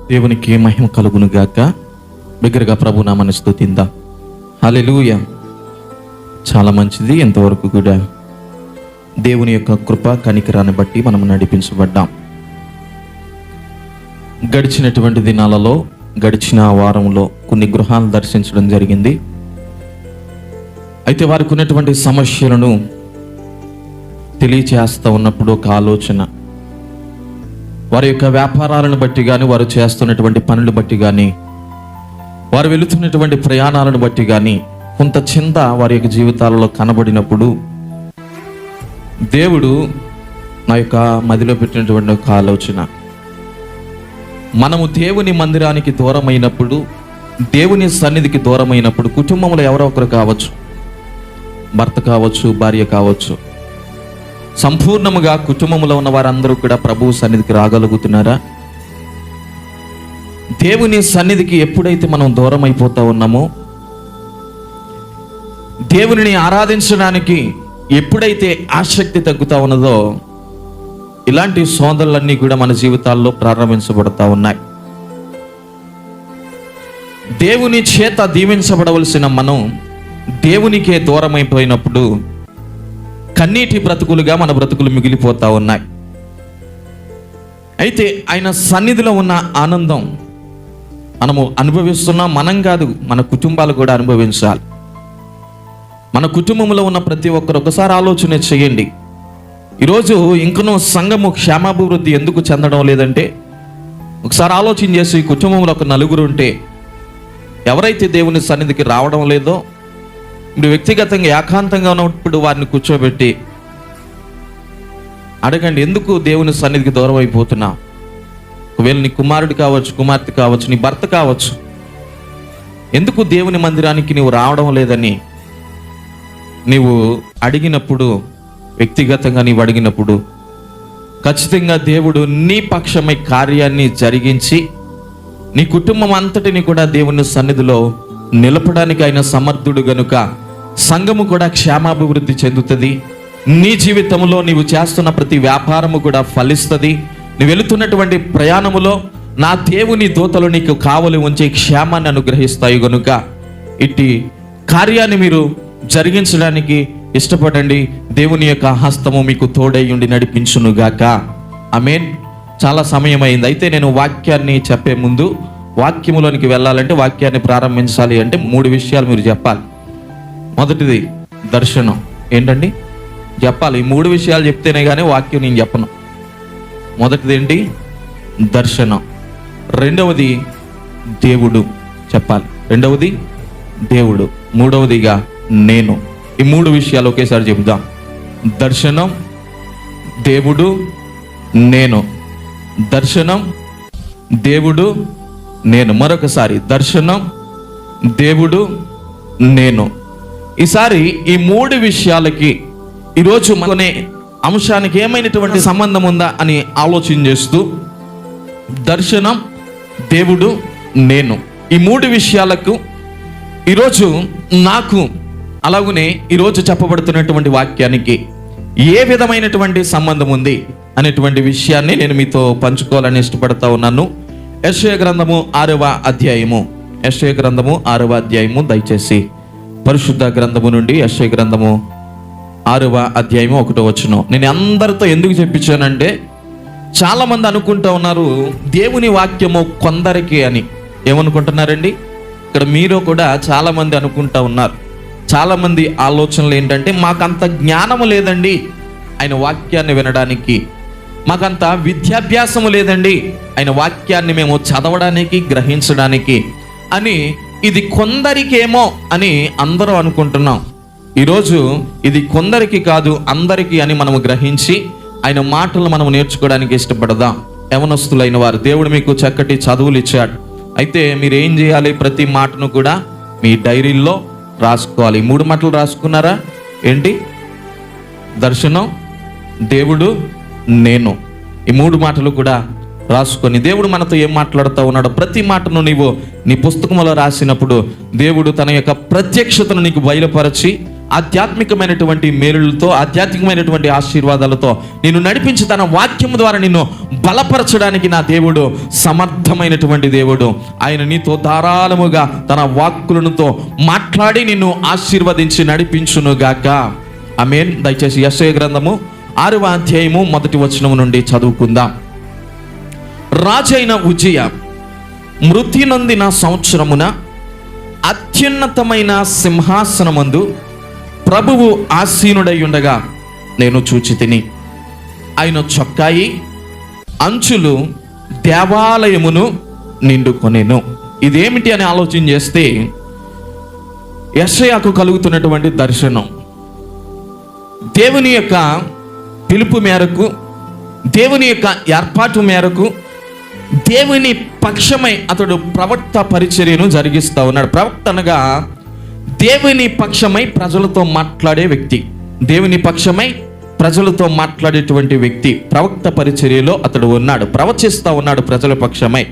దేవునికి మహిమ కలుగును గాక. బిగ్గరగా ప్రభు నామమును స్తుతిందాం. హల్లెలూయా. చాలా మంచిది. ఎంతవరకు కూడా దేవుని యొక్క కృప కనికరాన్ని బట్టి మనం నడిపించబడ్డాం. గడిచినటువంటి దినాలలో, గడిచిన వారంలో కొన్ని గృహాలను దర్శించడం జరిగింది. అయితే వారికి ఉన్నటువంటి సమస్యలను తెలియచేస్తూ ఉన్నప్పుడు ఒక ఆలోచన, వారి యొక్క వ్యాపారాలను బట్టి కానీ, వారు చేస్తున్నటువంటి పనులు బట్టి కానీ, వారు వెళుతున్నటువంటి ప్రయాణాలను బట్టి కానీ కొంత చింత వారి యొక్క జీవితాలలో కనబడినప్పుడు దేవుడు నా యొక్క మదిలో పెట్టినటువంటి ఒక ఆలోచన, మనము దేవుని మందిరానికి దూరమైనప్పుడు, దేవుని సన్నిధికి దూరమైనప్పుడు, కుటుంబంలో ఎవరో ఒకరు కావచ్చు, భర్త కావచ్చు, భార్య కావచ్చు, సంపూర్ణముగా కుటుంబంలో ఉన్న వారందరూ కూడా ప్రభువు సన్నిధికి రాగలుగుతున్నారా? దేవుని సన్నిధికి ఎప్పుడైతే మనం దూరం అయిపోతా ఉన్నామో, దేవునిని ఆరాధించడానికి ఎప్పుడైతే ఆసక్తి తగ్గుతా ఉన్నదో, ఇలాంటి సోదరులన్నీ కూడా మన జీవితాల్లో ప్రారంభించబడతా ఉన్నాయి. దేవుని చేత దీవించబడవలసిన మనం దేవునికే దూరం అయిపోయినప్పుడు కన్నీటి బ్రతుకులుగా మన బ్రతుకులు మిగిలిపోతా ఉన్నాయి. అయితే ఆయన సన్నిధిలో ఉన్న ఆనందం మనము అనుభవిస్తున్నాం. మనం కాదు, మన కుటుంబాలు కూడా అనుభవించాలి. మన కుటుంబంలో ఉన్న ప్రతి ఒక్కరు ఒకసారి ఆలోచన చేయండి. ఈరోజు ఇంకనూ సంఘము క్షేమాభివృద్ధి ఎందుకు చెందడం లేదంటే, ఒకసారి ఆలోచన చేసి కుటుంబంలో ఒక నలుగురు ఉంటే, ఎవరైతే దేవుని సన్నిధికి రావడం లేదో, మీరు వ్యక్తిగతంగా ఏకాంతంగా ఉన్నప్పుడు వారిని కూర్చోబెట్టి అడగండి, ఎందుకు దేవుని సన్నిధికి దూరం అయిపోతున్నా? ఒకవేళ నీ కుమారుడు కావచ్చు, కుమార్తె కావచ్చు, నీ భర్త కావచ్చు, ఎందుకు దేవుని మందిరానికి నీవు రావడం లేదని నీవు అడిగినప్పుడు, వ్యక్తిగతంగా నీవు అడిగినప్పుడు, ఖచ్చితంగా దేవుడు నీ పక్షమై కార్యాన్ని జరిగించి నీ కుటుంబం అంతటిని కూడా దేవుని సన్నిధిలో నిలపడానికి ఆయన సమర్థుడు గనుక సంఘము కూడా క్షేమాభివృద్ధి చెందుతుంది. నీ జీవితంలో నీవు చేస్తున్న ప్రతి వ్యాపారము కూడా ఫలిస్తుంది. నువ్వు వెళుతున్నటువంటి ప్రయాణములో నా దేవుని దూతలు నీకు కావలి ఉంచి క్షేమాన్ని అనుగ్రహిస్తాయి గనుక ఇట్టి కార్యాన్ని మీరు జరిగించడానికి ఇష్టపడండి. దేవుని యొక్క హస్తము మీకు తోడై ఉండి నడిపించునుగాక. ఆమేన్. చాలా సమయం అయింది. అయితే నేను వాక్యాన్ని చెప్పే ముందు, వాక్యములోనికి వెళ్ళాలంటే, వాక్యాన్ని ప్రారంభించాలి అంటే 3 విషయాలు మీరు చెప్పాలి. మొదటిది దర్శనం. ఏంటండి చెప్పాలి? ఈ 3 విషయాలు చెప్తేనే కానీ వాక్యం నేను చెప్పను. మొదటిది ఏంటి? దర్శనం. రెండవది దేవుడు చెప్పాలి. రెండవది దేవుడు. మూడవదిగా నేను. ఈ 3 విషయాలు ఒకేసారి చెబుదాం. దర్శనం, దేవుడు, నేను. దర్శనం, దేవుడు, నేను. మరొకసారి దర్శనం, దేవుడు, నేను. ఈసారి ఈ 3 విషయాలకి ఈరోజు మనకునే అంశానికి ఏమైనటువంటి సంబంధం ఉందా అని ఆలోచన చేస్తూ, దర్శనం, దేవుడు, నేను, ఈ 3 విషయాలకు ఈరోజు నాకు, అలాగనే ఈరోజు చెప్పబడుతున్నటువంటి వాక్యానికి ఏ విధమైనటువంటి సంబంధం ఉంది అనేటువంటి విషయాన్ని నేను మీతో పంచుకోవాలని ఇష్టపడతా ఉన్నాను. యెషయా గ్రంథము 6వ అధ్యాయము. యెషయా గ్రంథము 6వ అధ్యాయము. దయచేసి పరిశుద్ధ గ్రంథము నుండి యెషయా గ్రంథము 6వ అధ్యాయము 1వ వచనం. నేను అందరితో ఎందుకు చెప్పించానంటే, చాలా మంది అనుకుంటా ఉన్నారు దేవుని వాక్యము కొందరికి అని. ఏమనుకుంటున్నారండి? ఇక్కడ మీరు కూడా చాలా మంది అనుకుంటా ఉన్నారు. చాలా మంది ఆలోచనలు ఏంటంటే, మాకంత జ్ఞానము లేదండి ఆయన వాక్యాన్ని వినడానికి, మాకంత విద్యాభ్యాసము లేదండి ఆయన వాక్యాన్ని మేము చదవడానికి, గ్రహించడానికి అని. ఇది కొందరికేమో అని అందరూ అనుకుంటున్నాం. ఈరోజు ఇది కొందరికి కాదు, అందరికీ అని మనము గ్రహించి ఆయన మాటలు మనం నేర్చుకోవడానికి ఇష్టపడదాం. యవనస్తులైన వారు, దేవుడు మీకు చక్కటి చదువులు ఇచ్చాడు. అయితే మీరు ఏం చేయాలి? ప్రతి మాటను కూడా మీ డైరీల్లో రాసుకోవాలి. 3 మాటలు రాసుకున్నారా? ఏంటి? దర్శనం, దేవుడు, నేను. ఈ 3 మాటలు కూడా రాసుకొని దేవుడు మనతో ఏం మాట్లాడుతూ ఉన్నాడో ప్రతి మాటను నీవు నీ పుస్తకంలో రాసినప్పుడు దేవుడు తన యొక్క ప్రత్యక్షతను నీకు బయలుపరచి ఆధ్యాత్మికమైనటువంటి మేలులతో, ఆధ్యాత్మికమైనటువంటి ఆశీర్వాదాలతో నిన్ను నడిపించి తన వాక్యం ద్వారా నిన్ను బలపరచడానికి నా దేవుడు సమర్థమైనటువంటి దేవుడు. ఆయన నీతో ధారాళముగా తన వాక్కులతో మాట్లాడి నిన్ను ఆశీర్వదించి నడిపించునుగాక. ఆమేన్. దయచేసి యెషయా గ్రంథము 6వ అధ్యాయము 1వ వచనం నుండి చదువుకుందాం. రాజైన ఉజ్జియా మృతి నొందిన సంవత్సరమున అత్యున్నతమైన సింహాసనమందు ప్రభువు ఆసీనుడై ఉండగా నేను చూచితిని. ఆయన చొక్కాయి అంచులు దేవాలయమును నిండుకొనెను. ఇదేమిటి అని ఆలోచన చేస్తే యెషయాకు కలుగుతున్నటువంటి దర్శనం, దేవుని యొక్క పిలుపు మేరకు, దేవుని యొక్క ఏర్పాటు మేరకు, దేవుని పక్షమై అతడు ప్రవక్త పరిచర్యను జరిగిస్తూ ఉన్నాడు. ప్రవక్త అనగా దేవుని పక్షమై ప్రజలతో మాట్లాడే వ్యక్తి, దేవుని పక్షమై ప్రజలతో మాట్లాడేటువంటి వ్యక్తి ప్రవక్త పరిచర్యలో అతడు ఉన్నాడు, ప్రవచిస్తూ ఉన్నాడు ప్రజల పక్షమై.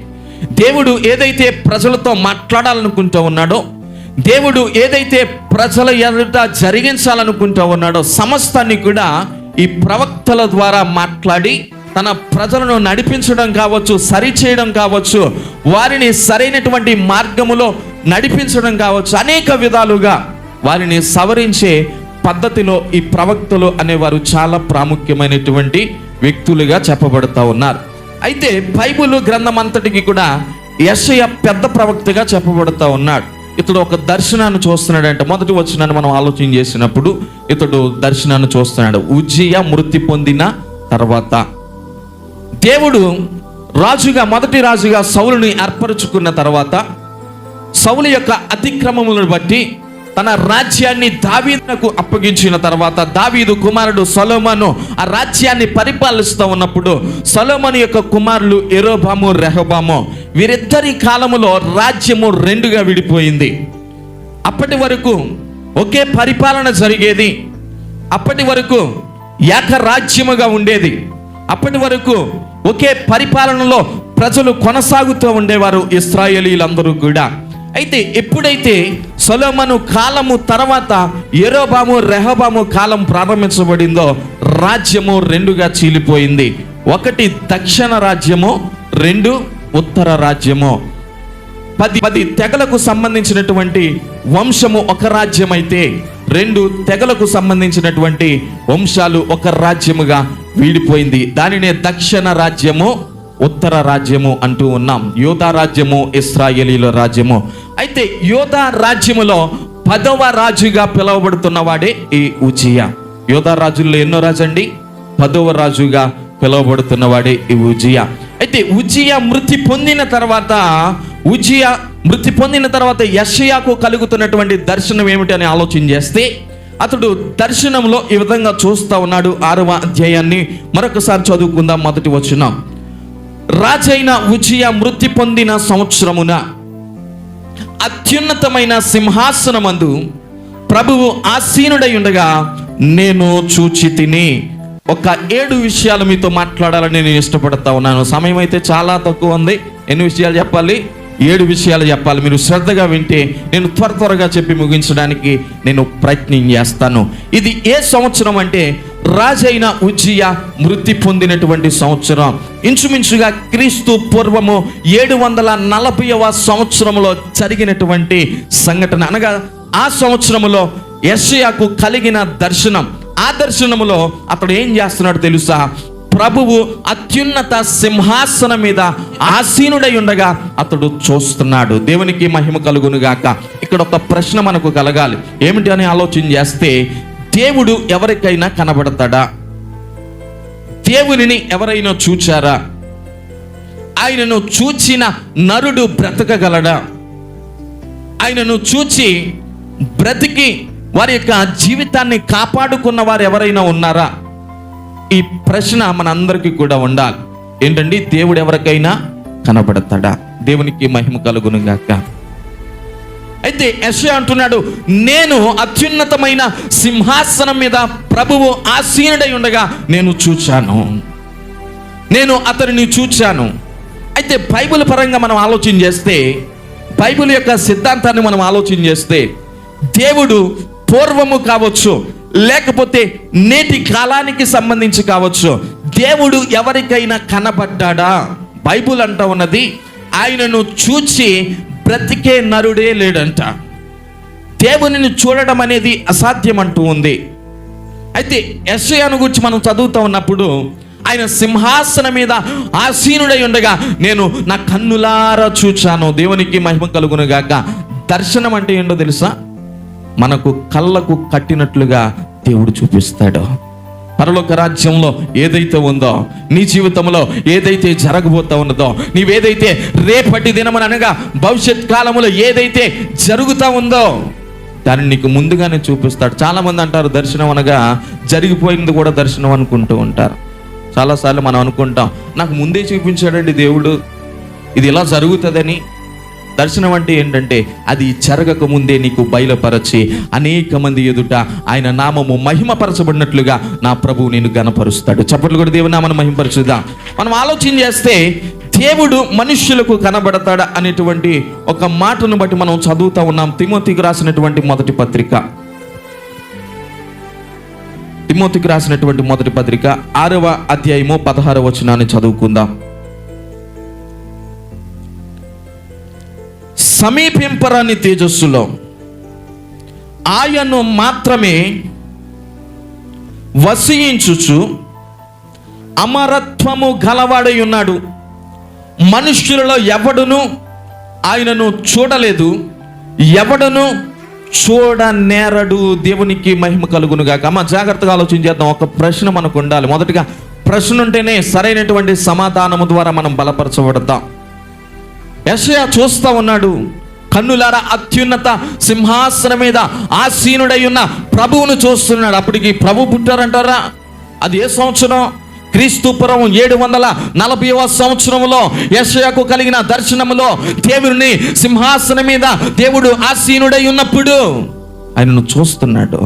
దేవుడు ఏదైతే ప్రజలతో మాట్లాడాలనుకుంటూ ఉన్నాడో, దేవుడు ఏదైతే ప్రజల ఎదుట జరిగించాలనుకుంటూ ఉన్నాడో సమస్తాన్ని కూడా ఈ ప్రవక్తల ద్వారా మాట్లాడి తన ప్రజలను నడిపించడం కావచ్చు, సరిచేయడం కావచ్చు, వారిని సరైనటువంటి మార్గములో నడిపించడం కావచ్చు, అనేక విధాలుగా వారిని సవరించే పద్ధతిలో ఈ ప్రవక్తలు అనేవారు చాలా ప్రాముఖ్యమైనటువంటి వ్యక్తులుగా చెప్పబడుతూ ఉన్నారు. అయితే బైబిల్ గ్రంథం అంతటికి కూడా యెషయా పెద్ద ప్రవక్తగా చెప్పబడుతూ ఉన్నాడు. ఇతడు ఒక దర్శనాన్ని చూస్తున్నాడంటే, మొదటి వచనాన్ని మనం ఆలోచన చేసినప్పుడు ఇతడు దర్శనాన్ని చూస్తున్నాడు. ఉజ్జియా మృతి పొందిన తర్వాత దేవుడు రాజుగా, మొదటి రాజుగా సౌలుని ఏర్పరచుకున్న తర్వాత, సౌలు యొక్క అతిక్రమములను బట్టి తన రాజ్యాన్ని దావీదుకు అప్పగించిన తర్వాత, దావీదు కుమారుడు సొలొమోను ఆ రాజ్యాన్ని పరిపాలిస్తూ ఉన్నప్పుడు, సొలొమోను యొక్క కుమారులు యెరోబాము, రెహబాము, వీరిద్దరి కాలములో రాజ్యము రెండుగా విడిపోయింది. అప్పటి వరకు ఒకే పరిపాలన జరిగేది, అప్పటి వరకు ఏకరాజ్యముగా ఉండేది, అప్పటి వరకు ఒకే పరిపాలనలో ప్రజలు కొనసాగుతూ ఉండేవారు ఇశ్రాయేలీలందరూ కూడా. అయితే ఎప్పుడైతే సొలొమోను కాలము తర్వాత యెరోబాము, రెహబాము కాలం ప్రారంభించబడిందో రాజ్యము రెండుగా చీలిపోయింది. ఒకటి దక్షిణ రాజ్యము, రెండు ఉత్తర రాజ్యము. 10 తెగలకు సంబంధించినటువంటి వంశము ఒక రాజ్యం అయితే, 2 తెగలకు సంబంధించినటువంటి వంశాలు ఒక రాజ్యముగా వీడిపోయింది. దానినే దక్షిణ రాజ్యము, ఉత్తర రాజ్యము అంటూ ఉన్నాం. యూదా రాజ్యము, ఇశ్రాయేలీల రాజ్యము. అయితే యూదా రాజ్యములో 10వ రాజుగా పిలువబడుతున్న వాడే ఈ ఉజ్జియా. యూదా రాజుల్లో ఎన్నో రాజు అండి? 10వ రాజుగా పిలువబడుతున్న వాడే ఈ ఉజ్జియా. అయితే ఉజ్జియా మృతి పొందిన తర్వాత యెషయాకు కలుగుతున్నటువంటి దర్శనం ఏమిటి అని ఆలోచన చేస్తే, అతడు దర్శనంలో ఈ విధంగా చూస్తూ ఉన్నాడు. 6వ అధ్యాయాన్ని మరొకసారి చదువుకుందాం. మొదటి వచనం. రాజైన ఉజ్జియా మృతి పొందిన సంవత్సరమున అత్యున్నతమైన సింహాసనమందు ప్రభువు ఆసీనుడై ఉండగా నేను చూచితిని. ఒక 7 విషయాలు మీతో మాట్లాడాలని నేను ఇష్టపడతా ఉన్నాను. సమయం అయితే చాలా తక్కువ ఉంది. ఎన్ని విషయాలు చెప్పాలి? 7 విషయాలు చెప్పాలి. మీరు శ్రద్ధగా వింటే నేను త్వరగా చెప్పి ముగించడానికి నేను ప్రయత్నం చేస్తాను. ఇది ఏ సంవత్సరం అంటే రాజైన ఉజ్జియా మృతి పొందినటువంటి సంవత్సరం. ఇంచుమించుగా క్రీస్తు పూర్వము 740వ సంవత్సరంలో జరిగినటువంటి సంఘటన. అనగా ఆ సంవత్సరములో యెషయాకు కలిగిన దర్శనం. ఆ దర్శనములో అతడు ఏం చేస్తున్నాడు తెలుసా? ప్రభువు అత్యున్నత సింహాసనం మీద ఆసీనుడై ఉండగా అతడు చూస్తున్నాడు. దేవునికి మహిమ కలుగును గాక. ఇక్కడ ఒక ప్రశ్న మనకు కలగాలి. ఏమిటి అని ఆలోచన చేస్తే, దేవుడు ఎవరికైనా కనబడతాడా? దేవునిని ఎవరైనా చూచారా? ఆయనను చూచిన నరుడు బ్రతకగలడా? ఆయనను చూచి బ్రతికి వారి యొక్క జీవితాన్ని కాపాడుకున్న వారు ఎవరైనా ఉన్నారా? ఈ ప్రశ్న మనందరికీ కూడా ఉండాలి. ఏంటండి, దేవుడు ఎవరికైనా కనబడతాడా? దేవునికి మహిమ కలుగును గాక. అయితే యెషయా అంటున్నాడు, నేను అత్యున్నతమైన సింహాసనం మీద ప్రభువు ఆసీనుడై ఉండగా నేను చూచాను, నేను అతనిని చూచాను. అయితే బైబిల్ పరంగా మనం ఆలోచన చేస్తే, బైబిల్ యొక్క సిద్ధాంతాన్ని మనం ఆలోచన చేస్తే, దేవుడు పూర్వము కావచ్చు, లేకపోతే నేటి కాలానికి సంబంధించి కావచ్చు, దేవుడు ఎవరికైనా కనబడ్డాడా? బైబుల్ అంటా ఉన్నది, ఆయనను చూచి బ్రతికే నరుడే లేడంట. దేవునిని చూడడం అనేది అసాధ్యం అంటూ ఉంది. అయితే యెషయాను గురించి మనం చదువుతూ ఉన్నప్పుడు, ఆయన సింహాసనం మీద ఆసీనుడై ఉండగా నేను నా కన్నులారా చూచాను. దేవునికి మహిమ కలుగును గాక. దర్శనం అంటే ఏంటో తెలుసా? మనకు కళ్ళకు కట్టినట్లుగా దేవుడు చూపిస్తాడు. పరలోక రాజ్యంలో ఏదైతే ఉందో, నీ జీవితంలో ఏదైతే జరగబోతా ఉన్నదో, నీవేదైతే రేపటి దినమని అనగా భవిష్యత్ కాలంలో ఏదైతే జరుగుతూ ఉందో దాన్ని నీకు ముందుగానే చూపిస్తాడు. చాలామంది అంటారు దర్శనం అనగా జరిగిపోయింది కూడా దర్శనం అనుకుంటూ ఉంటారు. చాలాసార్లు మనం అనుకుంటాం, నాకు ముందే చూపించాడండి దేవుడు, ఇది ఇలా జరుగుతుందని. దర్శనం అంటే ఏంటంటే అది జరగక ముందే నీకు బయలుపరచి అనేక మంది ఎదుట ఆయన నామము మహిమపరచబడినట్లుగా నా ప్రభువు నేను గణపరుస్తాడు. చప్పట్లు కూడా దేవుని నామను మహిమపరచుదాం. మనం ఆలోచన చేస్తే దేవుడు మనుష్యులకు కనబడతాడా అనేటువంటి ఒక మాటను బట్టి మనం చదువుతూ ఉన్నాం. తిమోతికి రాసినటువంటి మొదటి పత్రిక 6వ అధ్యాయము 16వ వచనాన్ని చదువుకుందాం. సమీపింపరాని తేజస్సులో ఆయన్ను మాత్రమే వసించుచు అమరత్వము గలవాడై ఉన్నాడు. మనుష్యులలో ఎవడును ఆయనను చూడలేదు, ఎవడును చూడనేరడు. దేవునికి మహిమ కలుగును గాక. అమ్మ జాగ్రత్తగా ఆలోచన చేద్దాం. ఒక ప్రశ్న మనకు ఉండాలి. మొదటిగా ప్రశ్న ఉంటేనే సరైనటువంటి సమాధానము ద్వారా మనం బలపరచబడతాం. యెషయా చూస్తూ ఉన్నాడు, కన్నులారా అత్యున్నత సింహాసనం మీద ఆసీనుడై ఉన్న ప్రభువును చూస్తున్నాడు. అప్పటికి ప్రభు పుట్టారంటారా? అది ఏ సంవత్సరం? క్రీస్తుపురం 740వ సంవత్సరంలో యెషయాకు కలిగిన దర్శనములో దేవుని సింహాసనం మీద దేవుడు ఆసీనుడై ఉన్నప్పుడు ఆయనను చూస్తున్నాడు.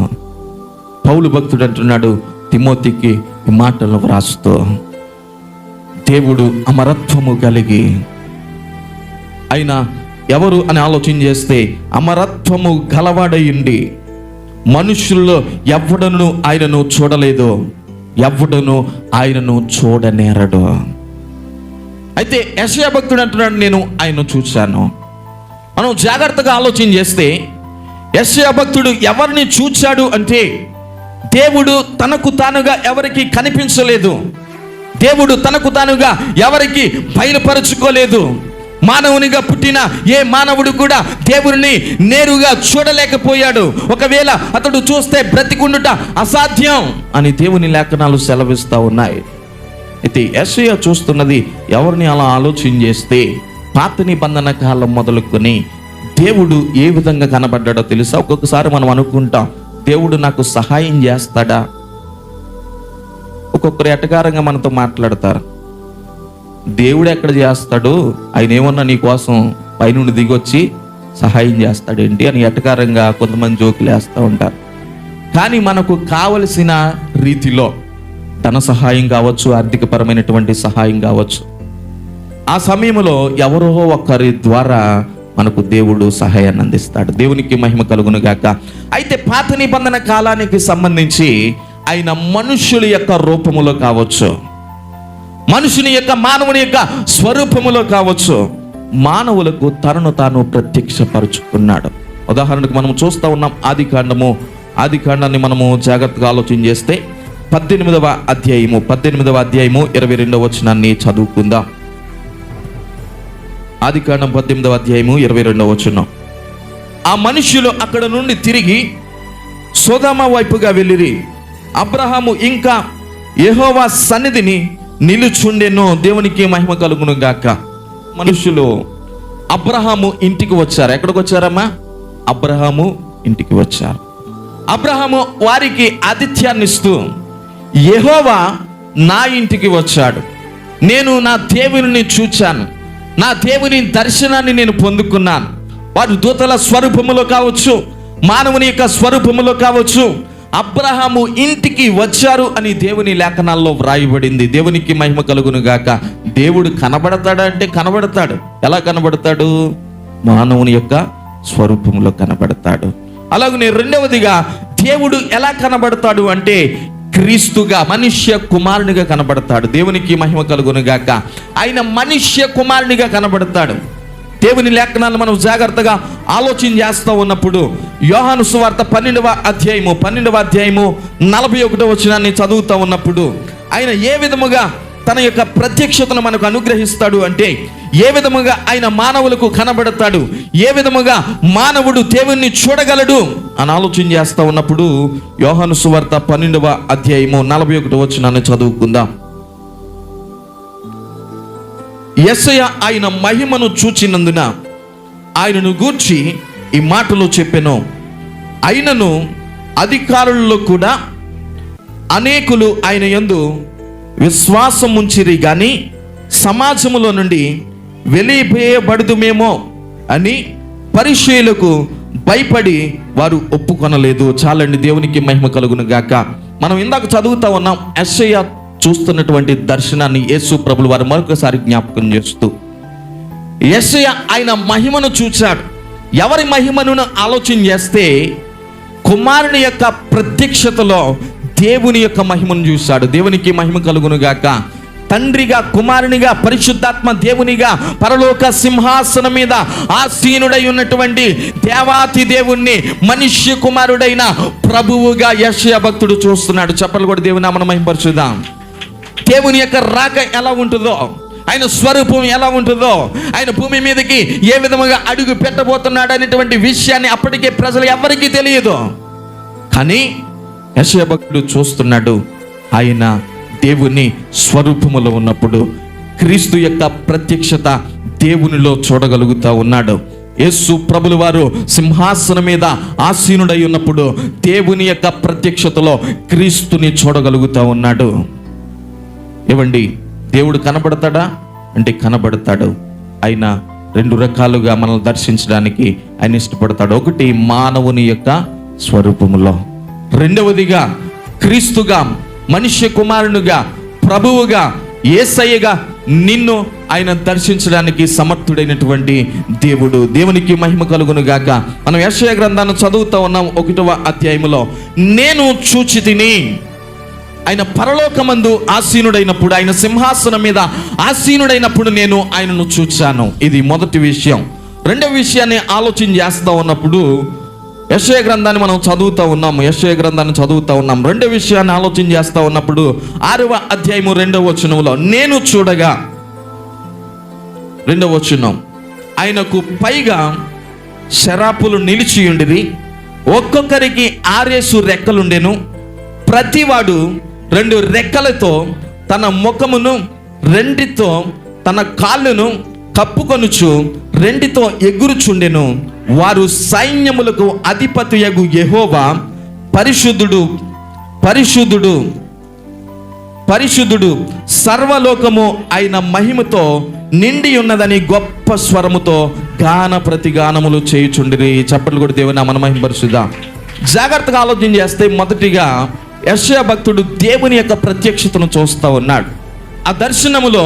పౌలు భక్తుడు అంటున్నాడు తిమోతికి ఈ మాటలు వ్రాస్తూ, దేవుడు అమరత్వము కలిగి, ఆయన ఎవరు అని ఆలోచన చేస్తే అమరత్వము గలవాడయుండి మనుషుల్లో ఎవడను ఆయనను చూడలేదు, ఎవడను ఆయనను చూడనేరడు. అయితే యెషయా భక్తుడు అంటున్నాడు నేను ఆయనను చూశాను. మనం జాగ్రత్తగా ఆలోచన చేస్తే యెషయా భక్తుడు ఎవరిని చూచాడు అంటే దేవుడు తనకు తానుగా ఎవరికి కనిపించలేదు, దేవుడు తనకు తానుగా ఎవరికి బయలుపరుచుకోలేదు. మానవునిగా పుట్టిన ఏ మానవుడు కూడా దేవుడిని నేరుగా చూడలేకపోయాడు. ఒకవేళ అతడు చూస్తే బ్రతికుండుట అసాధ్యం అని దేవుని లేఖనాలు సెలవిస్తూ ఉన్నాయి. అయితే యెషయా చూస్తున్నది ఎవరిని అలా ఆలోచన చేస్తే పాత నిబంధన కాలం మొదలుకొని దేవుడు ఏ విధంగా కనబడ్డాడో తెలుసా? ఒక్కొక్కసారి మనం అనుకుంటాం దేవుడు నాకు సహాయం చేస్తాడా. ఒక్కొక్కరు ఎటకారంగా మనతో మాట్లాడతారు. దేవుడు ఎక్కడ చేస్తాడు, ఆయన ఏమన్నా నీ కోసం పైనుండి దిగొచ్చి సహాయం చేస్తాడేంటి అని ఎటకారంగా కొంతమంది జోకులు వేస్తూ ఉంటారు. కానీ మనకు కావలసిన రీతిలో ధన సహాయం కావచ్చు, ఆర్థికపరమైనటువంటి సహాయం కావచ్చు, ఆ సమయంలో ఎవరో ఒకరి ద్వారా మనకు దేవుడు సహాయాన్ని అందిస్తాడు. దేవునికి మహిమ కలుగును గాక. అయితే పాత నిబంధన కాలానికి సంబంధించి ఆయన మనుష్యుల యొక్క రూపములో కావచ్చు, మనుషుని యొక్క మానవుని యొక్క స్వరూపములో కావచ్చు, మానవులకు తనను తాను ప్రత్యక్షపరుచుకున్నాడు. ఉదాహరణకు మనం చూస్తూ ఉన్నాం ఆది కాండాన్ని మనము జాగ్రత్తగా ఆలోచన చేస్తే 18వ అధ్యాయము 22వ వచనాన్ని చదువుకుందాం. ఆదికాండం 18వ అధ్యాయము 22వ వచనం. ఆ మనుష్యులు అక్కడ నుండి తిరిగి సొదొమ వైపుగా వెళ్ళిరి. అబ్రహాము ఇంకా యెహోవా సన్నిధిని నిలుచుండెను. దేవునికి మహిమ కలుగును గాక. మనుషులు అబ్రహాము ఇంటికి వచ్చారు. ఎక్కడికి వచ్చారమ్మా? అబ్రహాము ఇంటికి వచ్చారు. అబ్రహాము వారికి ఆతిథ్యాన్ని ఇస్తూ, యెహోవా నా ఇంటికి వచ్చాడు, నేను నా దేవుని చూచాను, నా దేవుని దర్శనాన్ని నేను పొందుకున్నాను. వారు దూతల స్వరూపములో కావచ్చు, మానవుని యొక్క స్వరూపములో కావచ్చు, అబ్రహాము ఇంటికి వచ్చారు అని దేవుని లేఖనాల్లో వ్రాయబడింది. దేవునికి మహిమ కలుగును గాక. దేవుడు కనబడతాడా అంటే కనబడతాడు. ఎలా కనబడతాడు? మానవుని యొక్క స్వరూపంలో కనబడతాడు. అలాగనే రెండవదిగా దేవుడు ఎలా కనబడతాడు అంటే క్రీస్తుగా, మనుష్య కుమారునిగా కనబడతాడు. దేవునికి మహిమ కలుగును గాక. ఆయన మనుష్య కుమారునిగా కనబడతాడు. దేవుని లేఖనాలను మనం జాగ్రత్తగా ఆలోచన చేస్తూ ఉన్నప్పుడు యోహాను సువార్త 12వ అధ్యాయము 41వ వచనాన్ని చదువుతూ ఉన్నప్పుడు ఆయన ఏ విధముగా తన యొక్క ప్రత్యక్షతను మనకు అనుగ్రహిస్తాడు అంటే, ఏ విధముగా ఆయన మానవులకు కనబడతాడు, ఏ విధముగా మానవుడు దేవుణ్ణి చూడగలడు అని ఆలోచన చేస్తూ ఉన్నప్పుడు యోహాను సువార్త 12వ అధ్యాయము 41వ వచనాన్ని చదువుకుందాం. యేసయ్య ఆయన మహిమను చూచినందున ఆయనను గూర్చి ఈ మాటలు చెప్పెను. అయినను అధికారులలో కూడా అనేకులు ఆయన యందు విశ్వాసం ఉంచిరి గాని సమాజములో నుండి వెలివేయబడుదుమేమో అని పరిచయులకు భయపడి వారు ఒప్పుకొనలేదు. చాలండి, దేవునికి మహిమ కలుగును గాక. మనం ఇందాక చదువుతా ఉన్నాం, యెషయా చూస్తున్నటువంటి దర్శనాన్ని యేసు ప్రభులు వారు మరొకసారి జ్ఞాపకం చేస్తూ, యెషయా ఆయన మహిమను చూచాడు. ఎవరి మహిమను ఆలోచన చేస్తే కుమారుని యొక్క ప్రత్యక్షతలో దేవుని యొక్క మహిమను చూశాడు. దేవునికి మహిమ కలుగును గాక. తండ్రిగా, కుమారునిగా, పరిశుద్ధాత్మ దేవునిగా పరలోక సింహాసనం మీద ఆసీనుడై ఉన్నటువంటి దేవాతి దేవుణ్ణి మనుష్య కుమారుడైన ప్రభువుగా యెషయా భక్తుడు చూస్తున్నాడు. చెప్పలు కూడా దేవుని నామమున మహిమపరచుదాం. దేవుని యొక్క రాక ఎలా ఉంటుందో, ఆయన స్వరూపం ఎలా ఉంటుందో, ఆయన భూమి మీదకి ఏ విధముగా అడుగు పెట్టబోతున్నాడు అనేటువంటి విషయాన్ని అప్పటికే ప్రజలు ఎవరికీ తెలియదు. కానీ యెషయా భక్తుడు చూస్తున్నాడు. ఆయన దేవుని స్వరూపములో ఉన్నప్పుడు క్రీస్తు యొక్క ప్రత్యక్షత దేవునిలో చూడగలుగుతా ఉన్నాడు. యేసు ప్రభుల వారు సింహాసనం మీద ఆసీనుడై ఉన్నప్పుడు దేవుని యొక్క ప్రత్యక్షతలో క్రీస్తుని చూడగలుగుతా ఉన్నాడు. ఏవండి, దేవుడు కనబడతాడా అంటే కనబడతాడు. ఆయన రెండు రకాలుగా మనల్ని దర్శించడానికి ఆయన ఇష్టపడతాడు. ఒకటి మానవుని యొక్క స్వరూపములో, రెండవదిగా క్రీస్తుగా, మనుష్య కుమారునిగా, ప్రభువుగా, యేసయ్యగా నిన్ను ఆయన దర్శించడానికి సమర్థుడైనటువంటి దేవుడు. దేవునికి మహిమ కలుగును గాక. మనం యెషయా గ్రంథాన్ని చదువుతూ ఉన్నాం. 1వ అధ్యాయములో నేను చూచితిని, ఆయన పరలోకమందు ఆసీనుడైనప్పుడు, ఆయన సింహాసనం మీద ఆసీనుడైనప్పుడు నేను ఆయనను చూచాను. ఇది మొదటి విషయం. రెండవ విషయాన్ని ఆలోచన చేస్తూ ఉన్నప్పుడు యెషయా గ్రంథాన్ని మనం చదువుతూ ఉన్నాము. యెషయా గ్రంథాన్ని చదువుతూ ఉన్నాం. రెండవ విషయాన్ని ఆలోచన చేస్తూ ఉన్నప్పుడు 6వ అధ్యాయము 2వ వచనంలో నేను చూడగా, 2వ వచనం, ఆయనకు పైగా శరాపులు నిలిచియుండిరి, ఒక్కొక్కరికి 6 రెక్కలుండెను, ప్రతివాడు 2 రెక్కలతో తన ముఖమును 2తో తన కాళ్ళను కప్పుకొనుచు 2తో ఎగురుచుండెను. వారు సైన్యములకు అధిపతియగు యెహోవా పరిశుద్ధుడు, పరిశుద్ధుడు, పరిశుద్ధుడు, సర్వలోకము ఆయన మహిమతో నిండి ఉన్నదని గొప్ప స్వరముతో గాన ప్రతిగానములు చేయుచుండిరి. చప్పట్లు కూడా దేవుని నామమున మహిమపరచుదాం. జాగ్రత్తగా ఆలోచన చేస్తే మొదటిగా యెషయా భక్తుడు దేవుని యొక్క ప్రత్యక్షతను చూస్తూ ఉన్నాడు. ఆ దర్శనములో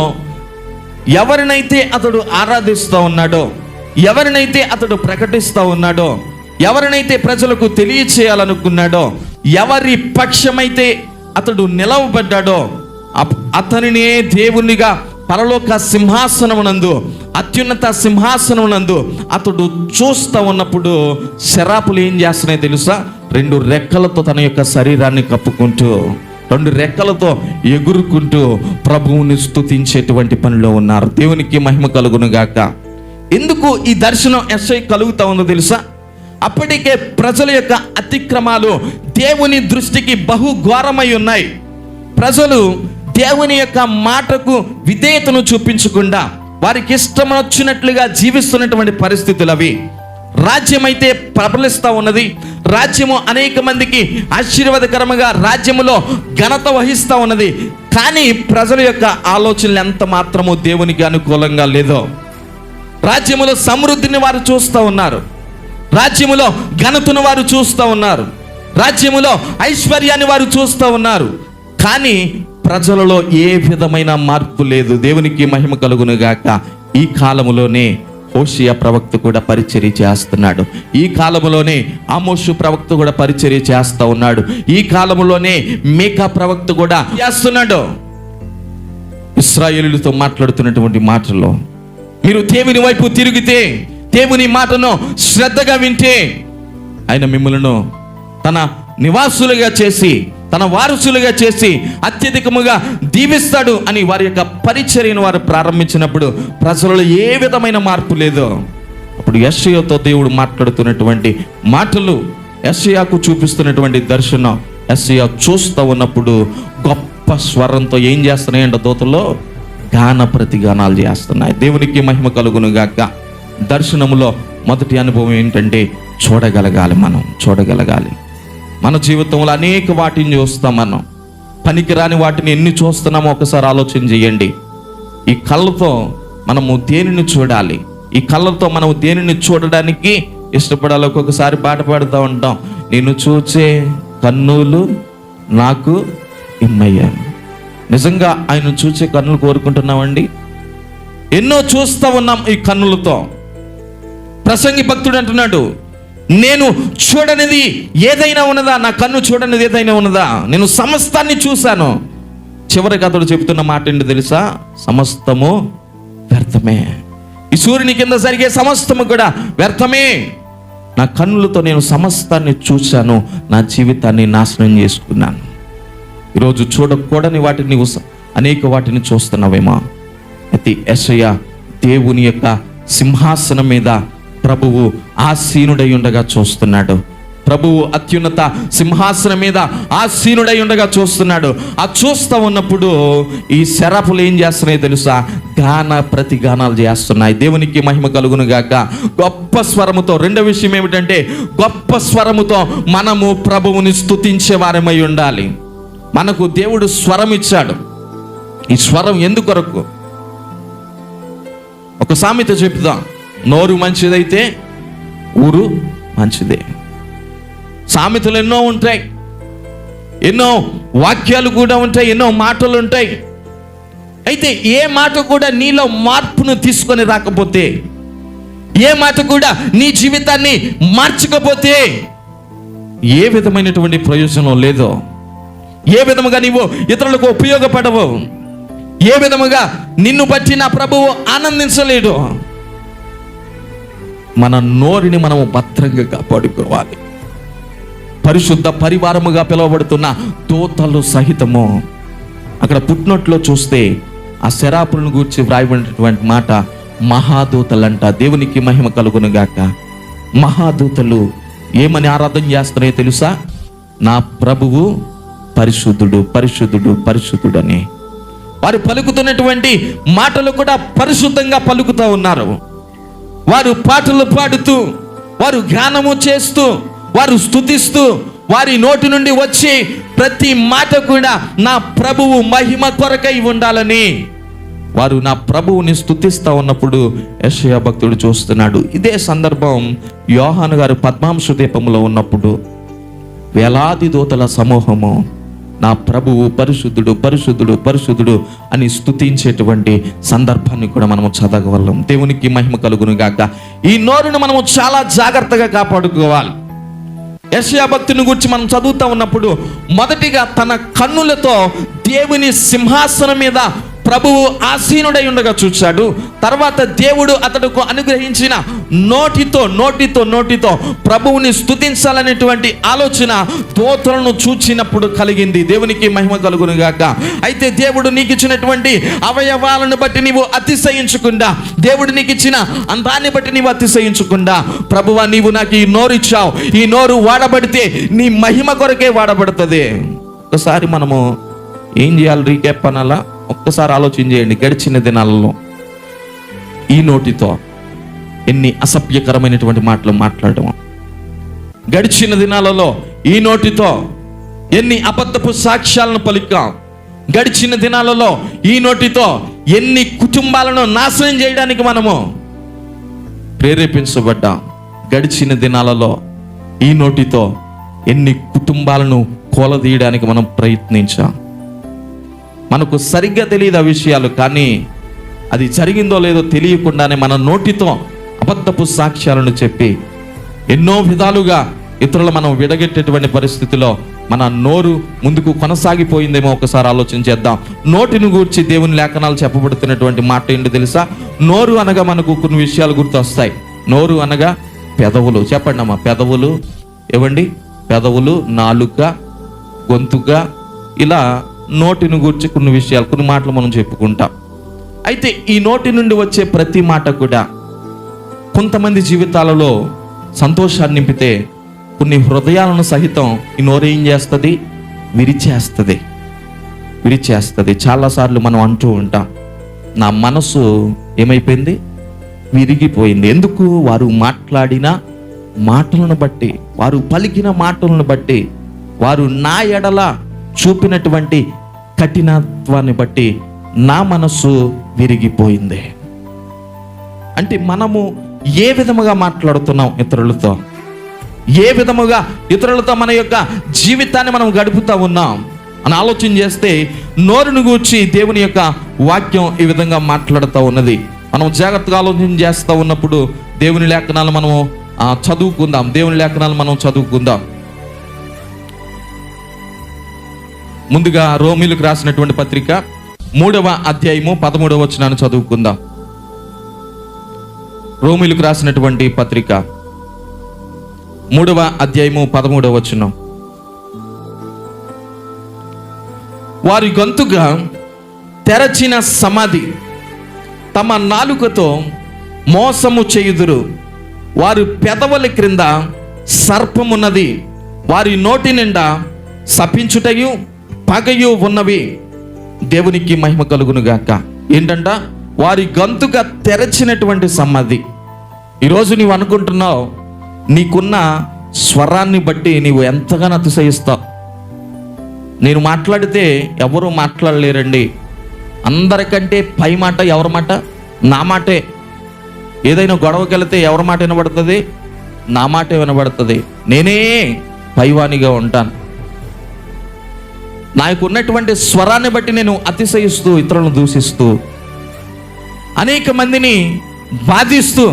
ఎవరినైతే అతడు ఆరాధిస్తూ ఉన్నాడో, ఎవరినైతే అతడు ప్రకటిస్తూ ఉన్నాడో, ఎవరినైతే ప్రజలకు తెలియచేయాలనుకున్నాడో, ఎవరి పక్షమైతే అతడు నిలవబడ్డాడో అతనినే దేవునిగా పరలోక సింహాసనమునందు, అత్యున్నత సింహాసనమునందు అతడు చూస్తూ ఉన్నప్పుడు శరాపులు ఏం చేస్తున్నాయి తెలుసా? 2 రెక్కలతో తన యొక్క శరీరాన్ని కప్పుకుంటూ, 2 రెక్కలతో ఎగురుకుంటూ ప్రభువుని స్తుతించేటువంటి పనిలో ఉన్నారు. దేవునికి మహిమ కలుగును గాక. ఎందుకు ఈ దర్శనం యెషయా కలుగుతా ఉందో తెలుసా? అప్పటికే ప్రజల యొక్క అతిక్రమాలు దేవుని దృష్టికి బహు ఘోరమై ఉన్నాయి. ప్రజలు దేవుని యొక్క మాటకు విధేయతను చూపించకుండా వారికి ఇష్టం వచ్చినట్లుగా జీవిస్తున్నటువంటి పరిస్థితులు అవి. రాజ్యం అయితే ప్రబలిస్తూ ఉన్నది. రాజ్యము అనేక మందికి ఆశీర్వాదకరంగా రాజ్యములో ఘనత వహిస్తూ ఉన్నది. కానీ ప్రజల యొక్క ఆలోచనలు ఎంత మాత్రము దేవునికి అనుకూలంగా లేదో. రాజ్యములో సమృద్ధిని వారు చూస్తూ ఉన్నారు, రాజ్యములో ఘనతను వారు చూస్తూ ఉన్నారు, రాజ్యములో ఐశ్వర్యాన్ని వారు చూస్తూ ఉన్నారు. కానీ ప్రజలలో ఏ విధమైన మార్పు లేదు. దేవునికి మహిమ కలుగును గాక. ఈ కాలములోనే హోషియా ప్రవక్త కూడా పరిచర్య చేస్తున్నాడు. ఈ కాలంలోనే ఆమోషు ప్రవక్త కూడా పరిచర్య చేస్తూ ఉన్నాడు. ఈ కాలంలోనే మీకా ప్రవక్త కూడా చేస్తున్నాడు. ఇశ్రాయేలులతో మాట్లాడుతున్నటువంటి మాటల్లో మీరు దేవుని వైపు తిరిగితే, దేవుని మాటను శ్రద్ధగా వింటే ఆయన మిమ్మలను తన నివాసులుగా చేసి, తన వారసులుగా చేసి అత్యధికముగా దీవిస్తాడు అని వారి యొక్క పరిచర్యను వారు ప్రారంభించినప్పుడు ప్రజలలో ఏ విధమైన మార్పు లేదో అప్పుడు యెషయాతో దేవుడు మాట్లాడుతున్నటువంటి మాటలు, యెషయాకు చూపిస్తున్నటువంటి దర్శనం యెషయా చూస్తూ ఉన్నప్పుడు గొప్ప స్వరంతో ఏం చేస్తున్నాయంట? దూతలో గాన ప్రతిగానాలు చేస్తున్నాయి. దేవునికి మహిమ కలుగును గాక. దర్శనములో మొదటి అనుభవం ఏంటంటే చూడగలగాలి. మనం చూడగలగాలి. మన జీవితంలో అనేక వాటిని చూస్తాం. మనం పనికిరాని వాటిని ఎన్ని చూస్తున్నామో ఒకసారి ఆలోచన చేయండి. ఈ కళ్ళతో మనము దేనిని చూడాలి? ఈ కళ్ళతో మనం దేనిని చూడడానికి ఇష్టపడాలి? ఒక్కొక్కసారి పాట పాడుతూ ఉంటాం, నేను చూచే కన్నులు నాకు ఇమ్మయ్యాను. నిజంగా ఆయన చూచే కన్నులు కోరుకుంటున్నామండి? ఎన్నో చూస్తూ ఉన్నాం ఈ కన్నులతో. ప్రసంగి భక్తుడు అంటున్నాడు, నేను చూడనిది ఏదైనా ఉన్నదా? నా కన్ను చూడనిది ఏదైనా ఉన్నదా? నేను సమస్తాన్ని చూశాను. చివరికి అతడు చెబుతున్న మాట ఏంటి తెలుసా? సమస్తము వ్యర్థమే. ఈ సూర్యుని కింద జరిగే సమస్తము కూడా వ్యర్థమే. నా కన్నులతో నేను సమస్తాన్ని చూశాను, నా జీవితాన్ని నాశనం చేసుకున్నాను. ఈరోజు చూడకూడని వాటిని అనేక వాటిని చూస్తున్నావేమో. అయితే యెషయా దేవుని యొక్క సింహాసనం మీద ప్రభువు ఆసీనుడై ఉండగా చూస్తున్నాడు. ప్రభువు అత్యున్నత సింహాసనం మీద ఆసీనుడై ఉండగా చూస్తున్నాడు. ఆ చూస్తూ ఉన్నప్పుడు ఈ శరఫులు ఏం చేస్తున్నాయి తెలుసా? గాన ప్రతిగానాలు చేస్తున్నాయి. దేవునికి మహిమ కలుగును గాక. గొప్ప స్వరముతో. రెండో విషయం ఏమిటంటే గొప్ప స్వరముతో మనము ప్రభువుని స్తుతించే వారమై ఉండాలి. మనకు దేవుడు స్వరం ఇచ్చాడు. ఈ స్వరం ఎందుకొరకు? ఒక సామెత చెప్తాం, నోరు మంచిదైతే ఊరు మంచిదే. సామెతలు ఎన్నో ఉంటాయి, ఎన్నో వాక్యాలు కూడా ఉంటాయి, ఎన్నో మాటలు ఉంటాయి. అయితే ఏ మాట కూడా నీలో మార్పును తీసుకొని రాకపోతే, ఏ మాట కూడా నీ జీవితాన్ని మార్చకపోతే ఏ విధమైనటువంటి ప్రయోజనం లేదో, ఏ విధముగా నీవు ఇతరులకు ఉపయోగపడవు, ఏ విధముగా నిన్ను బట్టి నా ప్రభువు ఆనందించలేడు. మన నోరుని మనము భద్రంగా కాపాడుకోవాలి. పరిశుద్ధ పరివారముగా పిలువబడుతున్న దూతలు సహితము అక్కడ పుట్టినట్లో చూస్తే ఆ శరాపులను గూర్చి వ్రాయబడినటువంటి మాట మహాదూతలంట. దేవునికి మహిమ కలుగును గాక. మహాదూతలు ఏమని ఆరాధన చేస్తున్నాయో తెలుసా? నా ప్రభువు పరిశుద్ధుడు, పరిశుద్ధుడు, పరిశుద్ధుడని. వారు పలుకుతున్నటువంటి మాటలు కూడా పరిశుద్ధంగా పలుకుతూ ఉన్నారు. వారు పాటలు పాడుతూ, వారు గానము చేస్తూ, వారు స్తుతిస్తూ, వారి నోటి నుండి వచ్చే ప్రతి మాట కూడా నా ప్రభువు మహిమ కొరకై ఉండాలని వారు నా ప్రభువుని స్తుతిస్తూ ఉన్నప్పుడు యెషయా భక్తుడు చూస్తున్నాడు. ఇదే సందర్భం యోహాను గారు పద్మాంశు దీపంలో ఉన్నప్పుడు వేలాది దూతల సమూహము నా ప్రభువు పరిశుద్ధుడు, పరిశుద్ధుడు, పరిశుద్ధుడు అని స్తుతించేటువంటి సందర్భాన్ని కూడా మనము చదవగలం. దేవునికి మహిమ కలుగును గాక. ఈ నోరును మనము చాలా జాగ్రత్తగా కాపాడుకోవాలి. యెషయా భక్తుని గురించి మనం చదువుతూ ఉన్నప్పుడు మొదటిగా తన కన్నులతో దేవుని సింహాసనం మీద ప్రభువు ఆసీనుడై ఉండగా చూశాడు. తర్వాత దేవుడు అతడుకు అనుగ్రహించిన నోటితో ప్రభువుని స్తుతించాలనేటువంటి ఆలోచన దూతలను చూచినప్పుడు కలిగింది. దేవునికి మహిమ కలుగును గాక. అయితే దేవుడు నీకు ఇచ్చినటువంటి అవయవాలను బట్టి నీవు అతిశయించకుండా, దేవుడు నీకు ఇచ్చిన అందాన్ని బట్టి నీవు అతిశయించకుండా, ప్రభువా నీవు నాకు ఈ నోరు ఇచ్చావు, ఈ నోరు వాడబడితే నీ మహిమ కొరకే వాడబడుతుంది. ఒకసారి మనము ఏం చేయాలి? రీక్యాప్ అనాలా? ఒక్కసారి ఆలోచన చేయండి. గడిచిన దినాలలో ఈ నోటితో ఎన్ని అసభ్యకరమైనటువంటి మాటలు మాట్లాడడం, గడిచిన దినాలలో ఈ నోటితో ఎన్ని అబద్ధపు సాక్ష్యాలను పలికాం, గడిచిన దినాలలో ఈ నోటితో ఎన్ని కుటుంబాలను నాశనం చేయడానికి మనము ప్రేరేపించబడ్డాం. గడిచిన దినాలలో ఈ నోటితో ఎన్ని కుటుంబాలను కూలదీయడానికి మనం ప్రయత్నించాం. మనకు సరిగ్గా తెలియదు ఆ విషయాలు, కానీ అది జరిగిందో లేదో తెలియకుండానే మన నోటితో అబద్ధపు సాక్ష్యాలను చెప్పి ఎన్నో విధాలుగా ఇతరులు మనం విడగెట్టేటువంటి పరిస్థితిలో మన నోరు ముందుకు కొనసాగిపోయిందేమో ఒకసారి ఆలోచన చేద్దాం. నోటిని గూర్చి దేవుని లేఖనాలు చెప్పబడుతున్నటువంటి మాట ఏంటి తెలుసా? నోరు అనగా మనకు కొన్ని విషయాలు గుర్తొస్తాయి. నోరు అనగా పెదవులు. చెప్పండి అమ్మా, పెదవులు ఏవండి? పెదవులు, నాలుక, గొంతుగా, ఇలా నోటిని గూర్చి కొన్ని విషయాలు, కొన్ని మాటలు మనం చెప్పుకుంటాం. అయితే ఈ నోటి నుండి వచ్చే ప్రతి మాట కూడా కొంతమంది జీవితాలలో సంతోషాన్ని నింపితే కొన్ని హృదయాలను సహితం ఈ నోరు ఏం చేస్తుంది? విరిచేస్తుంది. చాలాసార్లు మనం అంటూ ఉంటాం, నా మనసు ఏమైపోయింది? విరిగిపోయింది. ఎందుకు? వారు మాట్లాడిన మాటలను బట్టి, వారు పలికిన మాటలను బట్టి, వారు నా ఎడల చూపినటువంటి కఠినత్వాన్ని బట్టి నా మనసు విరిగిపోయింది. అంటే మనము ఏ విధముగా మాట్లాడుతున్నాం ఇతరులతో, ఏ విధముగా ఇతరులతో మన యొక్క జీవితాన్ని మనం గడుపుతూ ఉన్నాం అని ఆలోచన చేస్తే నోరును గూర్చి దేవుని యొక్క వాక్యం ఈ విధంగా మాట్లాడుతూ ఉన్నది. మనం జాగ్రత్తగా ఆలోచన చేస్తూ ఉన్నప్పుడు దేవుని లేఖనాలు మనము చదువుకుందాం. దేవుని లేఖనాలు మనం చదువుకుందాం. ముందుగా రోమీయులకు రాసినటువంటి పత్రిక 3వ అధ్యాయము 13వ వచనాన్ని చదువుకుందాం. రోమీయులకు రాసినటువంటి పత్రిక 3వ అధ్యాయము 13వ వచనం. వారి గొంతుగా తెరచిన సమాధి, తమ నాలుకతో మోసము చేయుదురు. వారి పెదవుల క్రింద సర్పమున్నది, వారి నోటి నిండా శపించుటయు పగయు ఉన్నవి. దేవునికి మహిమ కలుగును గాక. ఏంటంట? వారి గొంతుగా తెరచినటువంటి సమాధి. ఈరోజు నీవు అనుకుంటున్నావు, నీకున్న స్వరాన్ని బట్టి నీవు ఎంతగానో అతిశయిస్తావు. నేను మాట్లాడితే ఎవరు మాట్లాడలేరండి, అందరికంటే పై మాట ఎవరి మాట? నా మాటే. ఏదైనా గొడవకి వెళితే ఎవరి మాట వినబడుతుంది? నా మాటే వినబడుతుంది. నేనే పైవానిగా ఉంటాను. నాకున్నటువంటి స్వరాన్ని బట్టి నేను అతిశయిస్తూ, ఇతరులను దూషిస్తూ, అనేక మందిని బాధిస్తూ,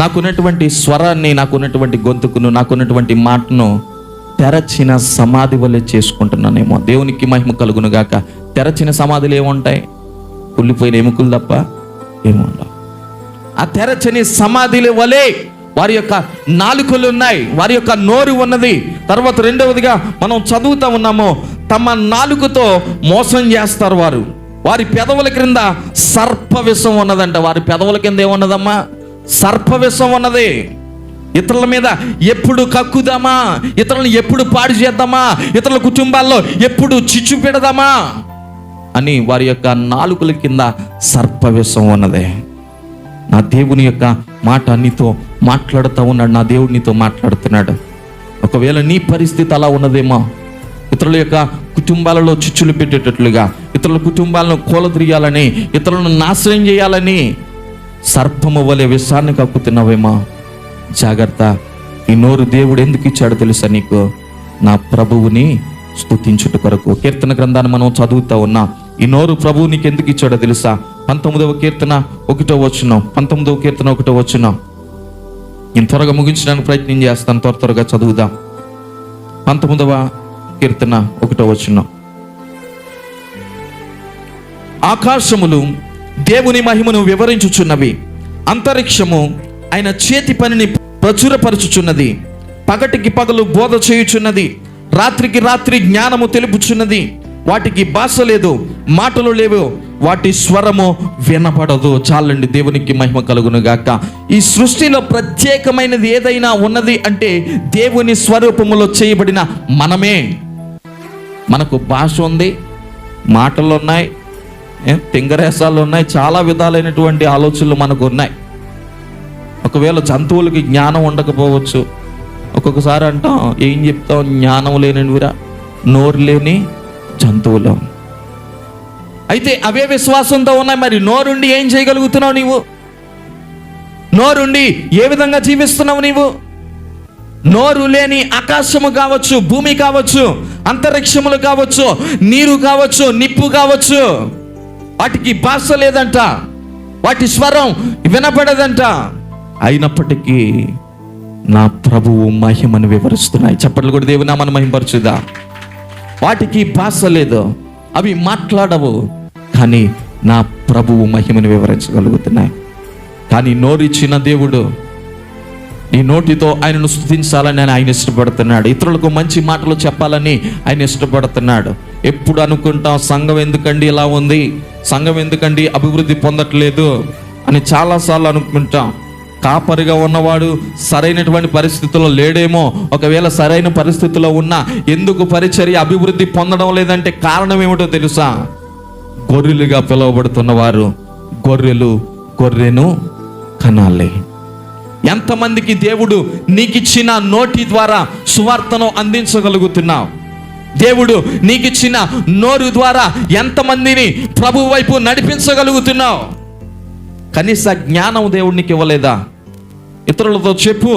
నాకున్నటువంటి స్వరాన్ని, నాకున్నటువంటి గొంతుకును, నాకున్నటువంటి మాటను తెరచిన సమాధి వల్లే చేసుకుంటున్నానేమో. దేవునికి మహిమ కలుగును గాక. తెరచిన సమాధులు ఏముంటాయి? కుళ్ళిపోయిన ఎముకలు తప్ప ఏముండవు. ఆ తెరచని సమాధిల వలె వారి యొక్క నాలుకలు ఉన్నాయి, వారి యొక్క నోరు ఉన్నది. తర్వాత రెండవదిగా మనం చదువుతా ఉన్నాము, తమ నాలుకతో మోసం చేస్తారు వారు. వారి పెదవుల క్రింద సర్ప విషం ఉన్నదంట. వారి పెదవుల కింద ఏమున్నదమ్మా? సర్ప విషం ఉన్నది. ఇతరుల మీద ఎప్పుడు కక్కుదామా, ఇతరులను ఎప్పుడు పాడు చేద్దామా, ఇతరుల కుటుంబాల్లో ఎప్పుడు చిచ్చు పెడదామా అని వారి యొక్క నాలుకల కింద సర్ప విషం ఉన్నది. నా దేవుని యొక్క మాట నీతో మాట్లాడుతూ ఉన్నాడు. నా దేవుడు నీతో మాట్లాడుతున్నాడు. ఒకవేళ నీ పరిస్థితి అలా ఉన్నదేమో, ఇతరుల యొక్క కుటుంబాలలో చిచ్చులు పెట్టేటట్లుగా, ఇతరుల కుటుంబాలను కూలద్రియాలని, ఇతరులను నాశనం చేయాలని సర్పము వలె విషాన్ని కక్కుతున్నావేమో. జాగ్రత్త. ఈ నోరు దేవుడు ఎందుకు ఇచ్చాడో తెలుసా నీకు? నా ప్రభువుని స్తుతించుట కొరకు. కీర్తన గ్రంథాన్ని మనం చదువుతా ఉన్నాం. ఈ నోరు ప్రభువు నీకు ఎందుకు ఇచ్చాడో తెలుసా? 19వ కీర్తన 1వ వచనం. 19వ కీర్తన 1వ వచనం. నేను త్వరగా ముగించడానికి ప్రయత్నం చేస్తాను, త్వరగా చదువుదాం. 19వ కీర్తన 1వ వచనం. ఆకాశములు దేవుని మహిమను వివరించుచున్నవి, అంతరిక్షము ఆయన చేతి పనిని ప్రచురపరచుచున్నది. పగటికి పగలు బోధ చేయుచున్నది, రాత్రికి రాత్రి జ్ఞానము తెలుపుచున్నది. వాటికి భాష లేదు, మాటలు లేవు, వాటి స్వరము వినపడదు. చాలండి. దేవునికి మహిమ కలుగును గాక. ఈ సృష్టిలో ప్రత్యేకమైనది ఏదైనా ఉన్నది అంటే దేవుని స్వరూపములో చేయబడిన మనమే. మనకు భాష ఉంది, మాటలు ఉన్నాయి, తింగరేసాలు ఉన్నాయి, చాలా విధాలైనటువంటి ఆలోచనలు మనకు ఉన్నాయి. ఒకవేళ జంతువులకి జ్ఞానం ఉండకపోవచ్చు. ఒక్కొక్కసారి అంటాం, ఏం చెప్తాం, జ్ఞానం లేనివిరా, నోరు లేని జంతువులు. అయితే అవే విశ్వాసంతో ఉన్నాయి. మరి నోరుండి ఏం చేయగలుగుతున్నావు నీవు? నోరుండి ఏ విధంగా జీవిస్తున్నావు నీవు? నోరు లేని ఆకాశము కావచ్చు, భూమి కావచ్చు, అంతరిక్షములు కావచ్చు, నీరు కావచ్చు, నిప్పు కావచ్చు, వాటికి భాష లేదంట. వాటి స్వరం వినపడదంట. అయినప్పటికీ నా ప్రభువు మహిమను వివరిస్తున్నాయి. చప్పట్లు కూడా దేవుని నామాన్ని మహిమపరచుదా. వాటికి భాష లేదు, అవి మాట్లాడవు, కానీ నా ప్రభువు మహిమను వివరించగలుగుతున్నాయి. కానీ నోరిచ్చిన దేవుడు నీ నోటితో ఆయనను స్తుతించాలని ఆయన ఇష్టపడుతున్నాడు. ఇతరులకు మంచి మాటలు చెప్పాలని ఆయన ఇష్టపడుతున్నాడు. ఎప్పుడు అనుకుంటాం, సంఘం ఎందుకండి ఇలా ఉంది, సంఘం ఎందుకండి అభివృద్ధి పొందట్లేదు అని చాలాసార్లు అనుకుంటాం. కాపరిగా ఉన్నవాడు సరైనటువంటి పరిస్థితుల్లో లేడేమో. ఒకవేళ సరైన పరిస్థితుల్లో ఉన్నా ఎందుకు పరిచర్య అభివృద్ధి పొందడం లేదంటే కారణం ఏమిటో తెలుసా? గొర్రెలుగా పిలువబడుతున్న వారు గొర్రెను కనాలి. ఎంతమందికి దేవుడు నీకిచ్చిన నోటి ద్వారా సువార్తను అందించగలుగుతున్నావు? దేవుడు నీకిచ్చిన నోరు ద్వారా ఎంతమందిని ప్రభు వైపు నడిపించగలుగుతున్నావు? కనీస జ్ఞానం దేవుడు నీకు ఇవ్వలేదా? ఇతరులతో చెప్పు.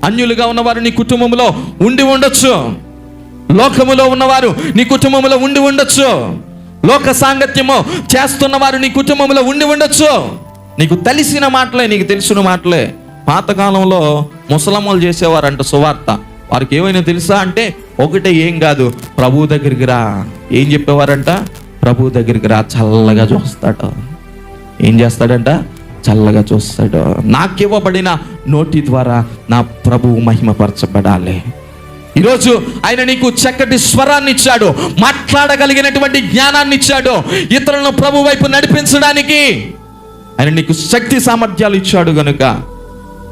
అన్యులుగా ఉన్నవారు నీ కుటుంబంలో ఉండి ఉండొచ్చు, లోకములో ఉన్నవారు నీ కుటుంబంలో ఉండి ఉండొచ్చు, లోక సాంగత్యము చేస్తున్నవారు నీ కుటుంబంలో ఉండి ఉండొచ్చు. నీకు తెలిసిన మాటలే, నీకు తెలిసిన మాటలే. పాతకాలంలో ముసలమ్మలు చేసేవారంట సువార్త. వారికి ఏమైనా తెలుసా అంటే ఒకటే, ఏం కాదు, ప్రభు దగ్గరికి రా. ఏం చెప్పేవారంట? ప్రభు దగ్గరికి రా, చల్లగా చూస్తాడు. ఏం చేస్తాడంట? చల్లగా చూస్తాడు. నాకివ్వబడిన నోటి ద్వారా నా ప్రభువు మహిమపరచబడాలి. ఈరోజు ఆయన నీకు చక్కటి స్వరాన్ని ఇచ్చాడు, మాట్లాడగలిగినటువంటి జ్ఞానాన్ని ఇచ్చాడు. ఇతరులను ప్రభు వైపు నడిపించడానికి ఆయన నీకు శక్తి సామర్థ్యాలు ఇచ్చాడు. గనుక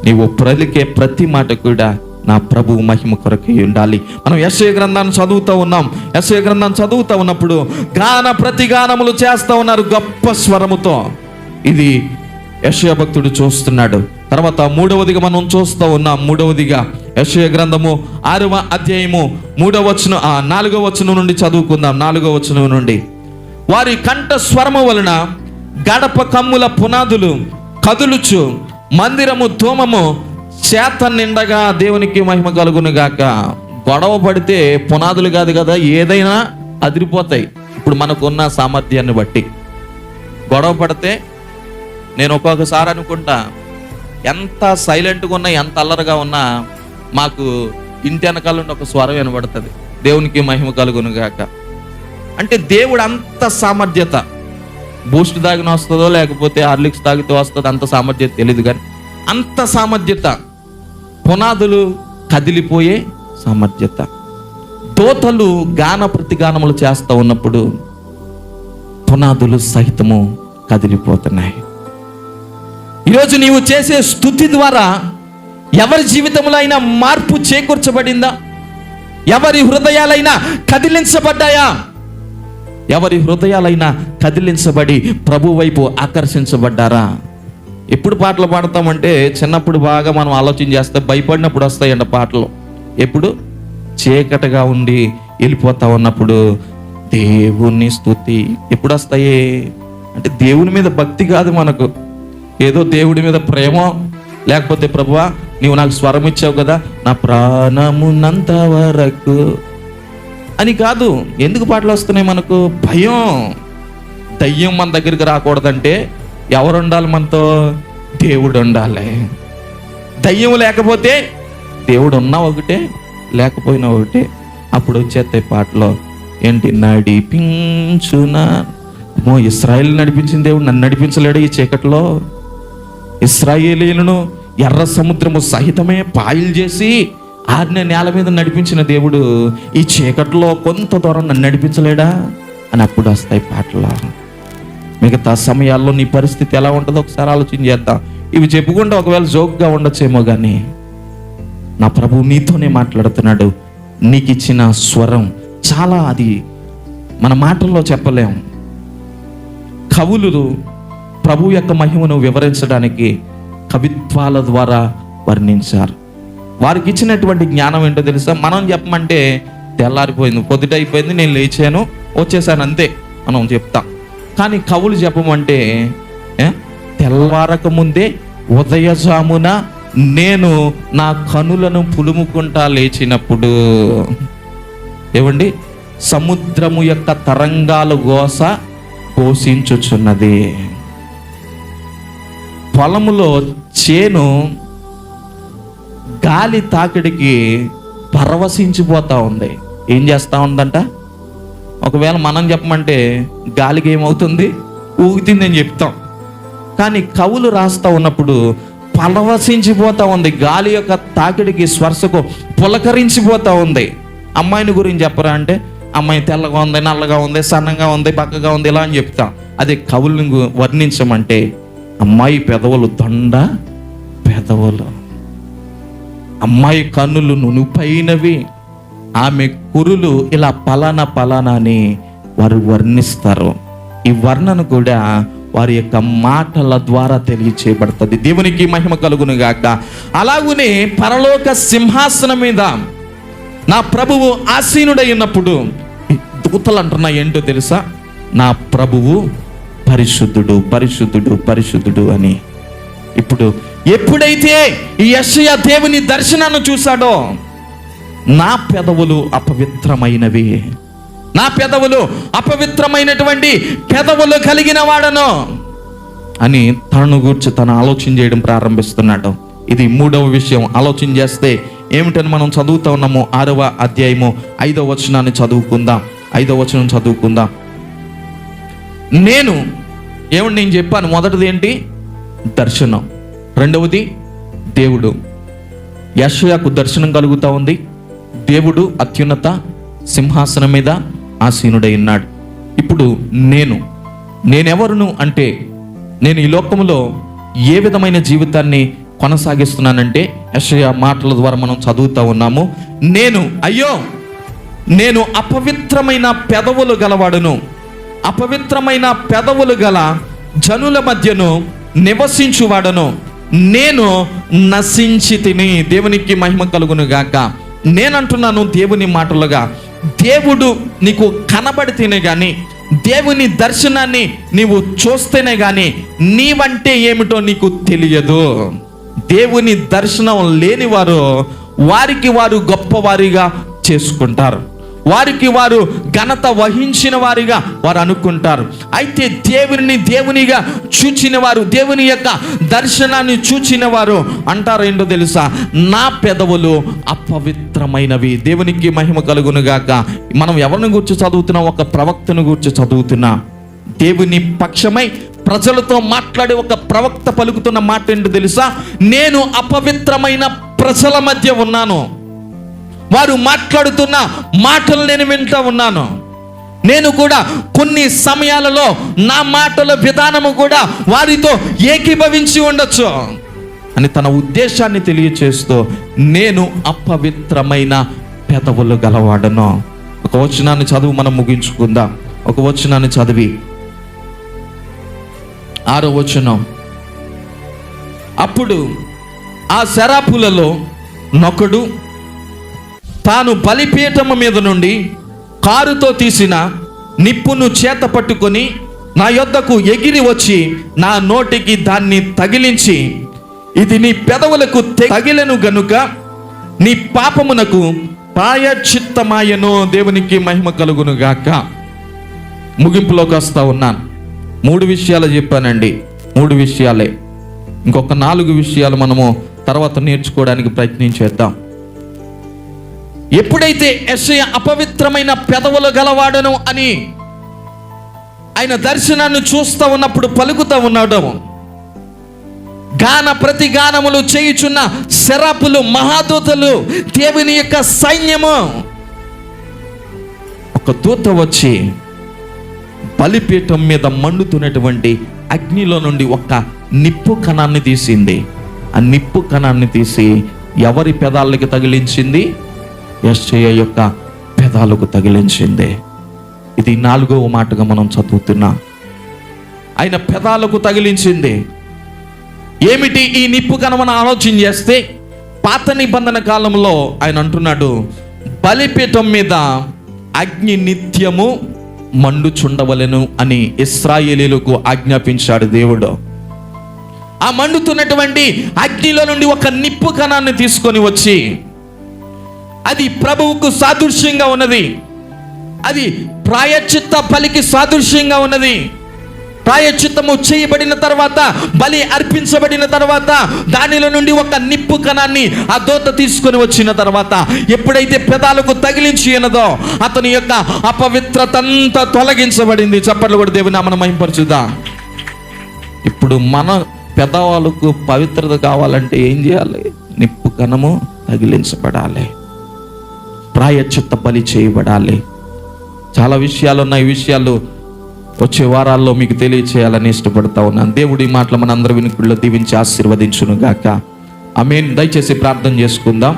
నీవు పలికే ప్రతి మాట కూడా నా ప్రభువు మహిమ కొరకే ఉండాలి. మనం యెషయా గ్రంథాన్ని చదువుతూ ఉన్నాం. యెషయా గ్రంథాన్ని చదువుతూ ఉన్నప్పుడు గాన ప్రతిగానములు చేస్తూ ఉన్నారు గొప్ప స్వరముతో. ఇది యెషయా భక్తుడు చూస్తున్నాడు. తర్వాత మూడవదిగా మనం చూస్తూ ఉన్నాం. మూడవదిగా యెషయా గ్రంథము 6వ అధ్యాయము 4వ వచనం నుండి చదువుకుందాం. 4వ వచనం నుండి, వారి కంఠ స్వరము వలన గడప కమ్ముల పునాదులు కదులుచు, మందిరము ధూమము చేత నిండగా దేవునికి మహిమ కలుగును గాక. గొడవ పడితే పునాదులు కాదు కదా, ఏదైనా అదిరిపోతాయి. ఇప్పుడు మనకున్న సామర్థ్యాన్ని బట్టి గొడవ పడితే నేను ఒక్కొక్కసారి అనుకుంటా, ఎంత సైలెంట్గా ఉన్నా, ఎంత అల్లరిగా ఉన్నా మాకు ఇంటి వెనకాల నుండి ఒక స్వరం వినబడుతుంది, దేవునికి మహిమ కలుగును గాక. అంటే దేవుడు అంత సామర్థ్యత. బూస్ట్ తాగిన వస్తుందో లేకపోతే హార్లిక్స్ తాగితే వస్తుందో అంత సామర్థ్యత తెలియదు, కానీ అంత సామర్థ్యత. పునాదులు కదిలిపోయే సామర్థ్యత. దోతలు గాన ప్రతిగానములు చేస్తూ ఉన్నప్పుడు పునాదులు సహితము కదిలిపోతున్నాయి. ఈరోజు నీవు చేసే స్తుతి ద్వారా ఎవరి జీవితంలో అయినా మార్పు చేకూర్చబడిందా? ఎవరి హృదయాలైనా కదిలించబడ్డాయా? ఎవరి హృదయాలైనా కదిలించబడి ప్రభు వైపు ఆకర్షించబడ్డారా? ఎప్పుడు పాటలు పాడతామంటే చిన్నప్పుడు బాగా మనం ఆలోచన చేస్తే భయపడినప్పుడు వస్తాయంట పాటలు. ఎప్పుడు? చీకటిగా ఉండి వెళ్ళిపోతా ఉన్నప్పుడు దేవుని స్తుతి. ఎప్పుడు వస్తాయి అంటే దేవుని మీద భక్తి కాదు మనకు, ఏదో దేవుడి మీద ప్రేమ, లేకపోతే ప్రభువా నీవు నాకు స్వరం ఇచ్చావు కదా నా ప్రాణమున్నంత వరకు అని కాదు. ఎందుకు పాటలు వస్తున్నాయి మనకు? భయం. దయ్యం మన దగ్గరికి రాకూడదంటే ఎవరు ఉండాలి మనతో? దేవుడు ఉండాలి. దయ్యం లేకపోతే దేవుడు ఉన్నా ఒకటే, లేకపోయినా ఒకటే. అప్పుడు వచ్చేస్తాయి పాటలో. ఏంటి? నడిపించునా. ఇశ్రాయేలు నడిపించిన దేవుడు నన్ను నడిపించలేడు ఈ చీకట్లో? ఇశ్రాయేలీయులను ఎర్ర సముద్రము సహితమే పాయలు చేసి 6 నేల మీద నడిపించిన దేవుడు ఈ చీకట్లో కొంత దూరం నన్ను నడిపించలేడా అని అప్పుడు వస్తాయి పాటలు. మిగతా సమయాల్లో నీ పరిస్థితి ఎలా ఉంటుందో ఒకసారి ఆలోచన చేద్దాం. ఇవి చెప్పుకుంటే ఒకవేళ జోక్గా ఉండొచ్చేమో, కానీ నా ప్రభువు నీతోనే మాట్లాడుతున్నాడు. నీకు ఇచ్చిన స్వరం చాలా, అది మన మాటల్లో చెప్పలేం. కవులు ప్రభు యొక్క మహిమను వివరించడానికి కవిత్వాల ద్వారా వర్ణించారు. వారికి ఇచ్చినటువంటి జ్ఞానం ఏంటో తెలుసా? మనం చెప్పమంటే తెల్లారిపోయింది, పొద్దుట అయిపోయింది, నేను లేచాను వచ్చేసాను అంతే మనం చెప్తాం. కానీ కవులు చెప్పమంటే తెల్లవారక ముందే ఉదయజామున నేను నా కనులను పులుముకుంటా లేచినప్పుడు, ఏమండి, సముద్రము యొక్క తరంగాలు ఘోషించుచున్నది. పొలములో చేను గాలి తాకిడికి పరవశించిపోతా ఉంది. ఏం చేస్తూ ఉందంట? ఒకవేళ మనం చెప్పమంటే గాలికి ఏమవుతుంది? ఊగుతుందని చెప్తాం. కానీ కవులు రాస్తూ ఉన్నప్పుడు పరవశించిపోతా ఉంది. గాలి యొక్క తాకిడికి, స్పర్శకు పులకరించిపోతా ఉంది. అమ్మాయిని గురించి చెప్పరా అంటే, అమ్మాయి తెల్లగా ఉంది, నల్లగా ఉంది, సన్నగా ఉంది, బక్కగా ఉంది, ఇలా అని చెప్తాం. అదే కవులను వర్ణించమంటే, అమ్మాయి పెదవులు దొండ పెదవులు, అమ్మాయి కన్నులు నునుపైనవి, ఆమె కురులు ఇలా పలానా పలానా అని వారు వర్ణిస్తారు. ఈ వర్ణన కూడా వారి యొక్క మాటల ద్వారా తెలియచేయబడుతుంది. దేవునికి మహిమ కలుగును గాక. అలాగునే పరలోక సింహాసనం మీద నా ప్రభువు ఆసీనుడై ఉన్నప్పుడు దూతలు అంటున్నా ఏంటో తెలుసా? నా ప్రభువు పరిశుద్ధుడు, పరిశుద్ధుడు, పరిశుద్ధుడు అని. ఇప్పుడు ఎప్పుడైతే ఈ యెషయా దేవుని దర్శనాన్ని చూశాడో, నా పెదవులు అపవిత్రమైనవి, నా పెదవులు అపవిత్రమైనటువంటి పెదవులు కలిగిన వాడను అని తనను గూర్చి తను ఆలోచన చేయడం ప్రారంభిస్తున్నాడు. ఇది మూడవ విషయం. ఆలోచన చేస్తే ఏమిటని మనం చదువుతా ఉన్నాము. 6వ అధ్యాయము 5వ వచనాన్ని చదువుకుందాం. 5వ వచనం చదువుకుందాం. నేను చెప్పాను, మొదటిది ఏంటి? దర్శనం. రెండవది దేవుడు. యెషయాకు దర్శనం కలుగుతూ ఉంది. దేవుడు అత్యున్నత సింహాసనం మీద ఆసీనుడై ఉన్నాడు. ఇప్పుడు నేనెవరును అంటే, నేను ఈ లోకంలో ఏ విధమైన జీవితాన్ని కొనసాగిస్తున్నానంటే, యెషయా మాటల ద్వారా మనం చదువుతూ ఉన్నాము. నేను అపవిత్రమైన పెదవులు గలవాడును, అపవిత్రమైన పెదవులు గల జనుల మధ్యను నివసించువాడను, నేను నశించి తిని. దేవునికి మహిమ కలుగును గాక. నేనంటున్నాను దేవుని మాటలుగా, దేవుడు నీకు కనబడితేనే కానీ, దేవుని దర్శనాన్ని నీవు చూస్తేనే కానీ నీవంటే ఏమిటో నీకు తెలియదు. దేవుని దర్శనం లేని వారికి వారు గొప్పవారిగా చేసుకుంటారు, వారికి వారు ఘనత వహించిన వారిగా వారు అనుకుంటారు. అయితే దేవునిగా చూచిన వారు, దేవుని యొక్క దర్శనాన్ని చూచిన వారు అంటారు ఏంటో తెలుసా? నా పెదవులు అపవిత్రమైనవి. దేవునికి మహిమ కలుగును గాక. మనం ఎవరిని గురించి చదువుతున్నాం? ఒక ప్రవక్తను గురించి చదువుతున్నా. దేవుని పక్షమై ప్రజలతో మాట్లాడే ఒక ప్రవక్త పలుకుతున్న మాట ఏంటో తెలుసా? నేను అపవిత్రమైన ప్రజల మధ్య ఉన్నాను, వారు మాట్లాడుతున్న మాటలు నేను వింటూ ఉన్నాను. నేను కూడా కొన్ని సమయాలలో నా మాటల విధానము కూడా వారితో ఏకీభవించి ఉండొచ్చు అని తన ఉద్దేశాన్ని తెలియచేస్తూ, నేను అపవిత్రమైన పెదవులు గలవాడను. ఒక వచనాన్ని చదువు, మనం ముగించుకుందాం. ఒక వచనాన్ని చదివి 6వ వచనం. అప్పుడు ఆ శరాపులలో నొకడు తాను బలిపీఠము మీద నుండి కారుతో తీసిన నిప్పును చేత పట్టుకొని నా యొద్దకు ఎగిరి వచ్చి నా నోటికి దాన్ని తగిలించి, ఇది నీ పెదవులకు తగిలెను గనుక నీ పాపమునకు ప్రాయశ్చిత్తమాయను. దేవునికి మహిమ కలుగును గాక. ముగింపులోకి వస్తా ఉన్నాను. 3 విషయాలు చెప్పానండి, 3 విషయాలే. ఇంకొక 4 విషయాలు మనము తర్వాత నేర్చుకోవడానికి ప్రయత్నించేద్దాం. ఎప్పుడైతే యెషయా అపవిత్రమైన పెదవులు గలవాడను అని ఆయన దర్శనాన్ని చూస్తూ ఉన్నప్పుడు పలుకుతూ ఉన్నాడు, ప్రతి గానములు చేయుచున్న శరాపులు, మహాదూతలు, దేవుని యొక్క సైన్యము, ఒక దూత వచ్చి బలిపీఠం మీద మండుతున్నటువంటి అగ్నిలో నుండి ఒక నిప్పు కణాన్ని తీసింది. ఆ నిప్పు కణాన్ని తీసి ఎవరి పెదాలకి తగిలించింది? యెషయా యొక్క పెదాలకు తగిలించింది. ఇది 4వ మాటగా మనం చదువుతున్నాం. ఆయన పెదాలకు తగిలించింది. ఏమిటి ఈ నిప్పు కణమని ఆలోచన చేస్తే, పాత నిబంధన కాలంలో ఆయన అంటున్నాడు, బలిపీఠం మీద అగ్ని నిత్యము మండుచుండవలెను అని ఇశ్రాయేలీయులకు ఆజ్ఞాపించాడు దేవుడు. ఆ మండుతున్నటువంటి అగ్నిలో నుండి ఒక నిప్పు కణాన్ని తీసుకొని వచ్చి, అది ప్రభువుకు సాదృశ్యంగా ఉన్నది, అది ప్రాయశ్చిత్త బలికి సాదృశ్యంగా ఉన్నది. ప్రాయశ్చిత్తము చేయబడిన తర్వాత, బలి అర్పించబడిన తర్వాత, దానిలో నుండి ఒక నిప్పు కణాన్ని ఆ దూత తీసుకొని వచ్చిన తర్వాత ఎప్పుడైతే పెదాలకు తగిలించి ఉన్నదో అతని యొక్క అపవిత్రత అంతా తొలగించబడింది. చప్పట్లు కూడా దేవుని నామమున మహిమపరచుదాం. ఇప్పుడు మన పెదవులకు పవిత్రత కావాలంటే ఏం చేయాలి? నిప్పు కణము తగిలించబడాలి, ప్రాయశ్చిత్త బలి చేయబడాలి. చాలా విషయాలు ఉన్నాయి. ఈ విషయాలు వచ్చే వారాల్లో మీకు తెలియచేయాలని ఇష్టపడతా ఉన్నాను. దేవుడి మాటలు మన అందరి వినికిడిలో దీవించి ఆశీర్వదించును గాక. ఆమేన్. దయచేసి ప్రార్థన చేసుకుందాం.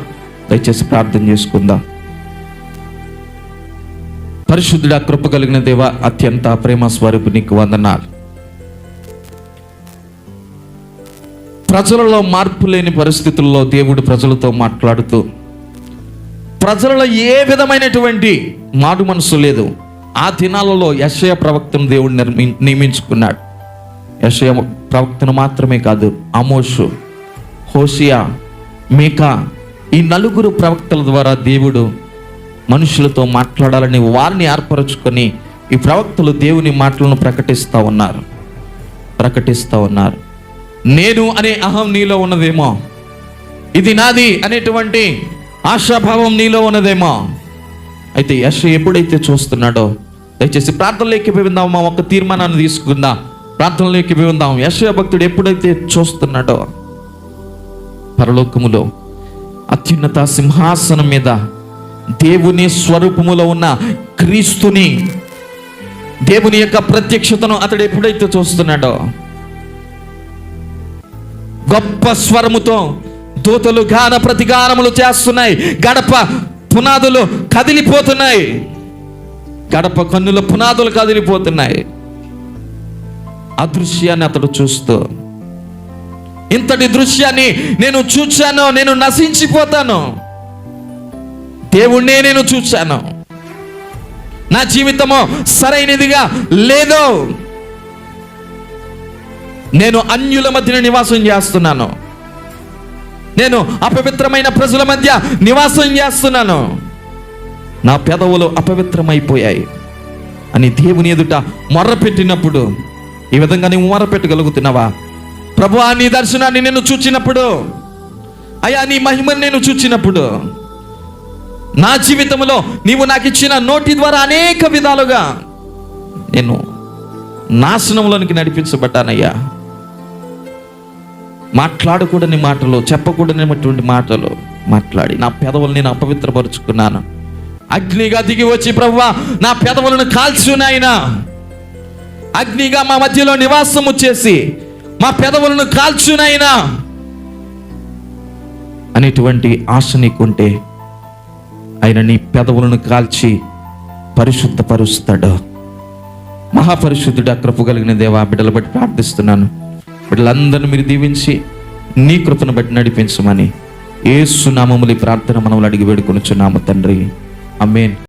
పరిశుద్ధుడా, కృప కలిగిన దేవ, అత్యంత ప్రేమ స్వరూపు నీకు వందనాలు. ప్రజలలో మార్పు లేని పరిస్థితుల్లో దేవుడు ప్రజలతో మాట్లాడుతూ, ప్రజలలో ఏ విధమైనటువంటి మారు మనసు లేదు. ఆ దినాలలో యెషయా ప్రవక్తను దేవుడు నియమించుకున్నాడు. యెషయా ప్రవక్తను మాత్రమే కాదు, ఆమోషు, హోషియా, మీకా, ఈ 4 ప్రవక్తల ద్వారా దేవుడు మనుషులతో మాట్లాడాలని వారిని ఏర్పరచుకొని ఈ ప్రవక్తలు దేవుని మాటలను ప్రకటిస్తూ ఉన్నారు. నేను అనే అహం నీలో ఉన్నదేమో, ఇది నాది అనేటువంటి ఆశాభావం నీలో ఉన్నదేమో. అయితే యెషయా ఎప్పుడైతే చూస్తున్నాడో, దయచేసి ప్రార్థనలోకి వెళ్దామా, ఒక తీర్మానాన్ని తీసుకుందాం, ప్రార్థనలోకి వెళ్దాం. యెషయా భక్తుడు ఎప్పుడైతే చూస్తున్నాడో, పరలోకములో అత్యున్నత సింహాసనం మీద దేవుని స్వరూపములో ఉన్న క్రీస్తుని, దేవుని యొక్క ప్రత్యక్షతను అతడు ఎప్పుడైతే చూస్తున్నాడో, గొప్ప స్వరముతో దూతలు గాన ప్రతిగానములు చేస్తున్నాయి. గడప పునాదులు కదిలిపోతున్నాయి. గడప కన్నుల పునాదులు కదిలిపోతున్నాయి. ఆ దృశ్యాన్ని అతడు చూస్తూ, ఇంతటి దృశ్యాన్ని నేను చూచాను, నేను నశించిపోతాను. దేవుణ్ణే నేను చూచాను. నా జీవితము సరైనదిగా లేదు. నేను అన్యుల మధ్యన నివాసం చేస్తున్నాను. నేను అపవిత్రమైన ప్రజల మధ్య నివాసం చేస్తున్నాను. నా పెదవులు అపవిత్రమైపోయాయి అని దేవుని ఎదుట మొర్రపెట్టినప్పుడు, ఈ విధంగా నీవు మొర్రపెట్టగలుగుతున్నావా? ప్రభువా, నీ దర్శనాన్ని నేను చూచినప్పుడు, అయ్యా నీ మహిమను నేను చూచినప్పుడు, నా జీవితంలో నీవు నాకు ఇచ్చిన నోటి ద్వారా అనేక విధాలుగా నేను నాశనంలోనికి నడిపించబడ్డానయ్యా. మాట్లాడకూడని మాటలు, చెప్పకూడనటువంటి మాటలు మాట్లాడి నా పెదవులు నేను అపవిత్రపరుచుకున్నాను. అగ్నిగా దిగి వచ్చి ప్రభువా, నా పెదవులను కాల్చునాయనా, అగ్నిగా మా మధ్యలో నివాసము చేసి మా పెదవులను కాల్చునాయనా అనేటువంటి ఆశ నీకుంటే ఆయన నీ పెదవులను కాల్చి పరిశుద్ధపరుస్తాడు. మహాపరిశుద్ధుడా, కృప కలిగిన దేవా, బిడ్డల బట్టి ప్రార్థిస్తున్నాను. బిడ్డలందరినీ మీరు దీవించి నీ కృపను బట్టి నడిపించమని యేసు నామములో ప్రార్థన మనములు అడిగి వేడుకొనుచున్నాము తండ్రి. ఆమేన్.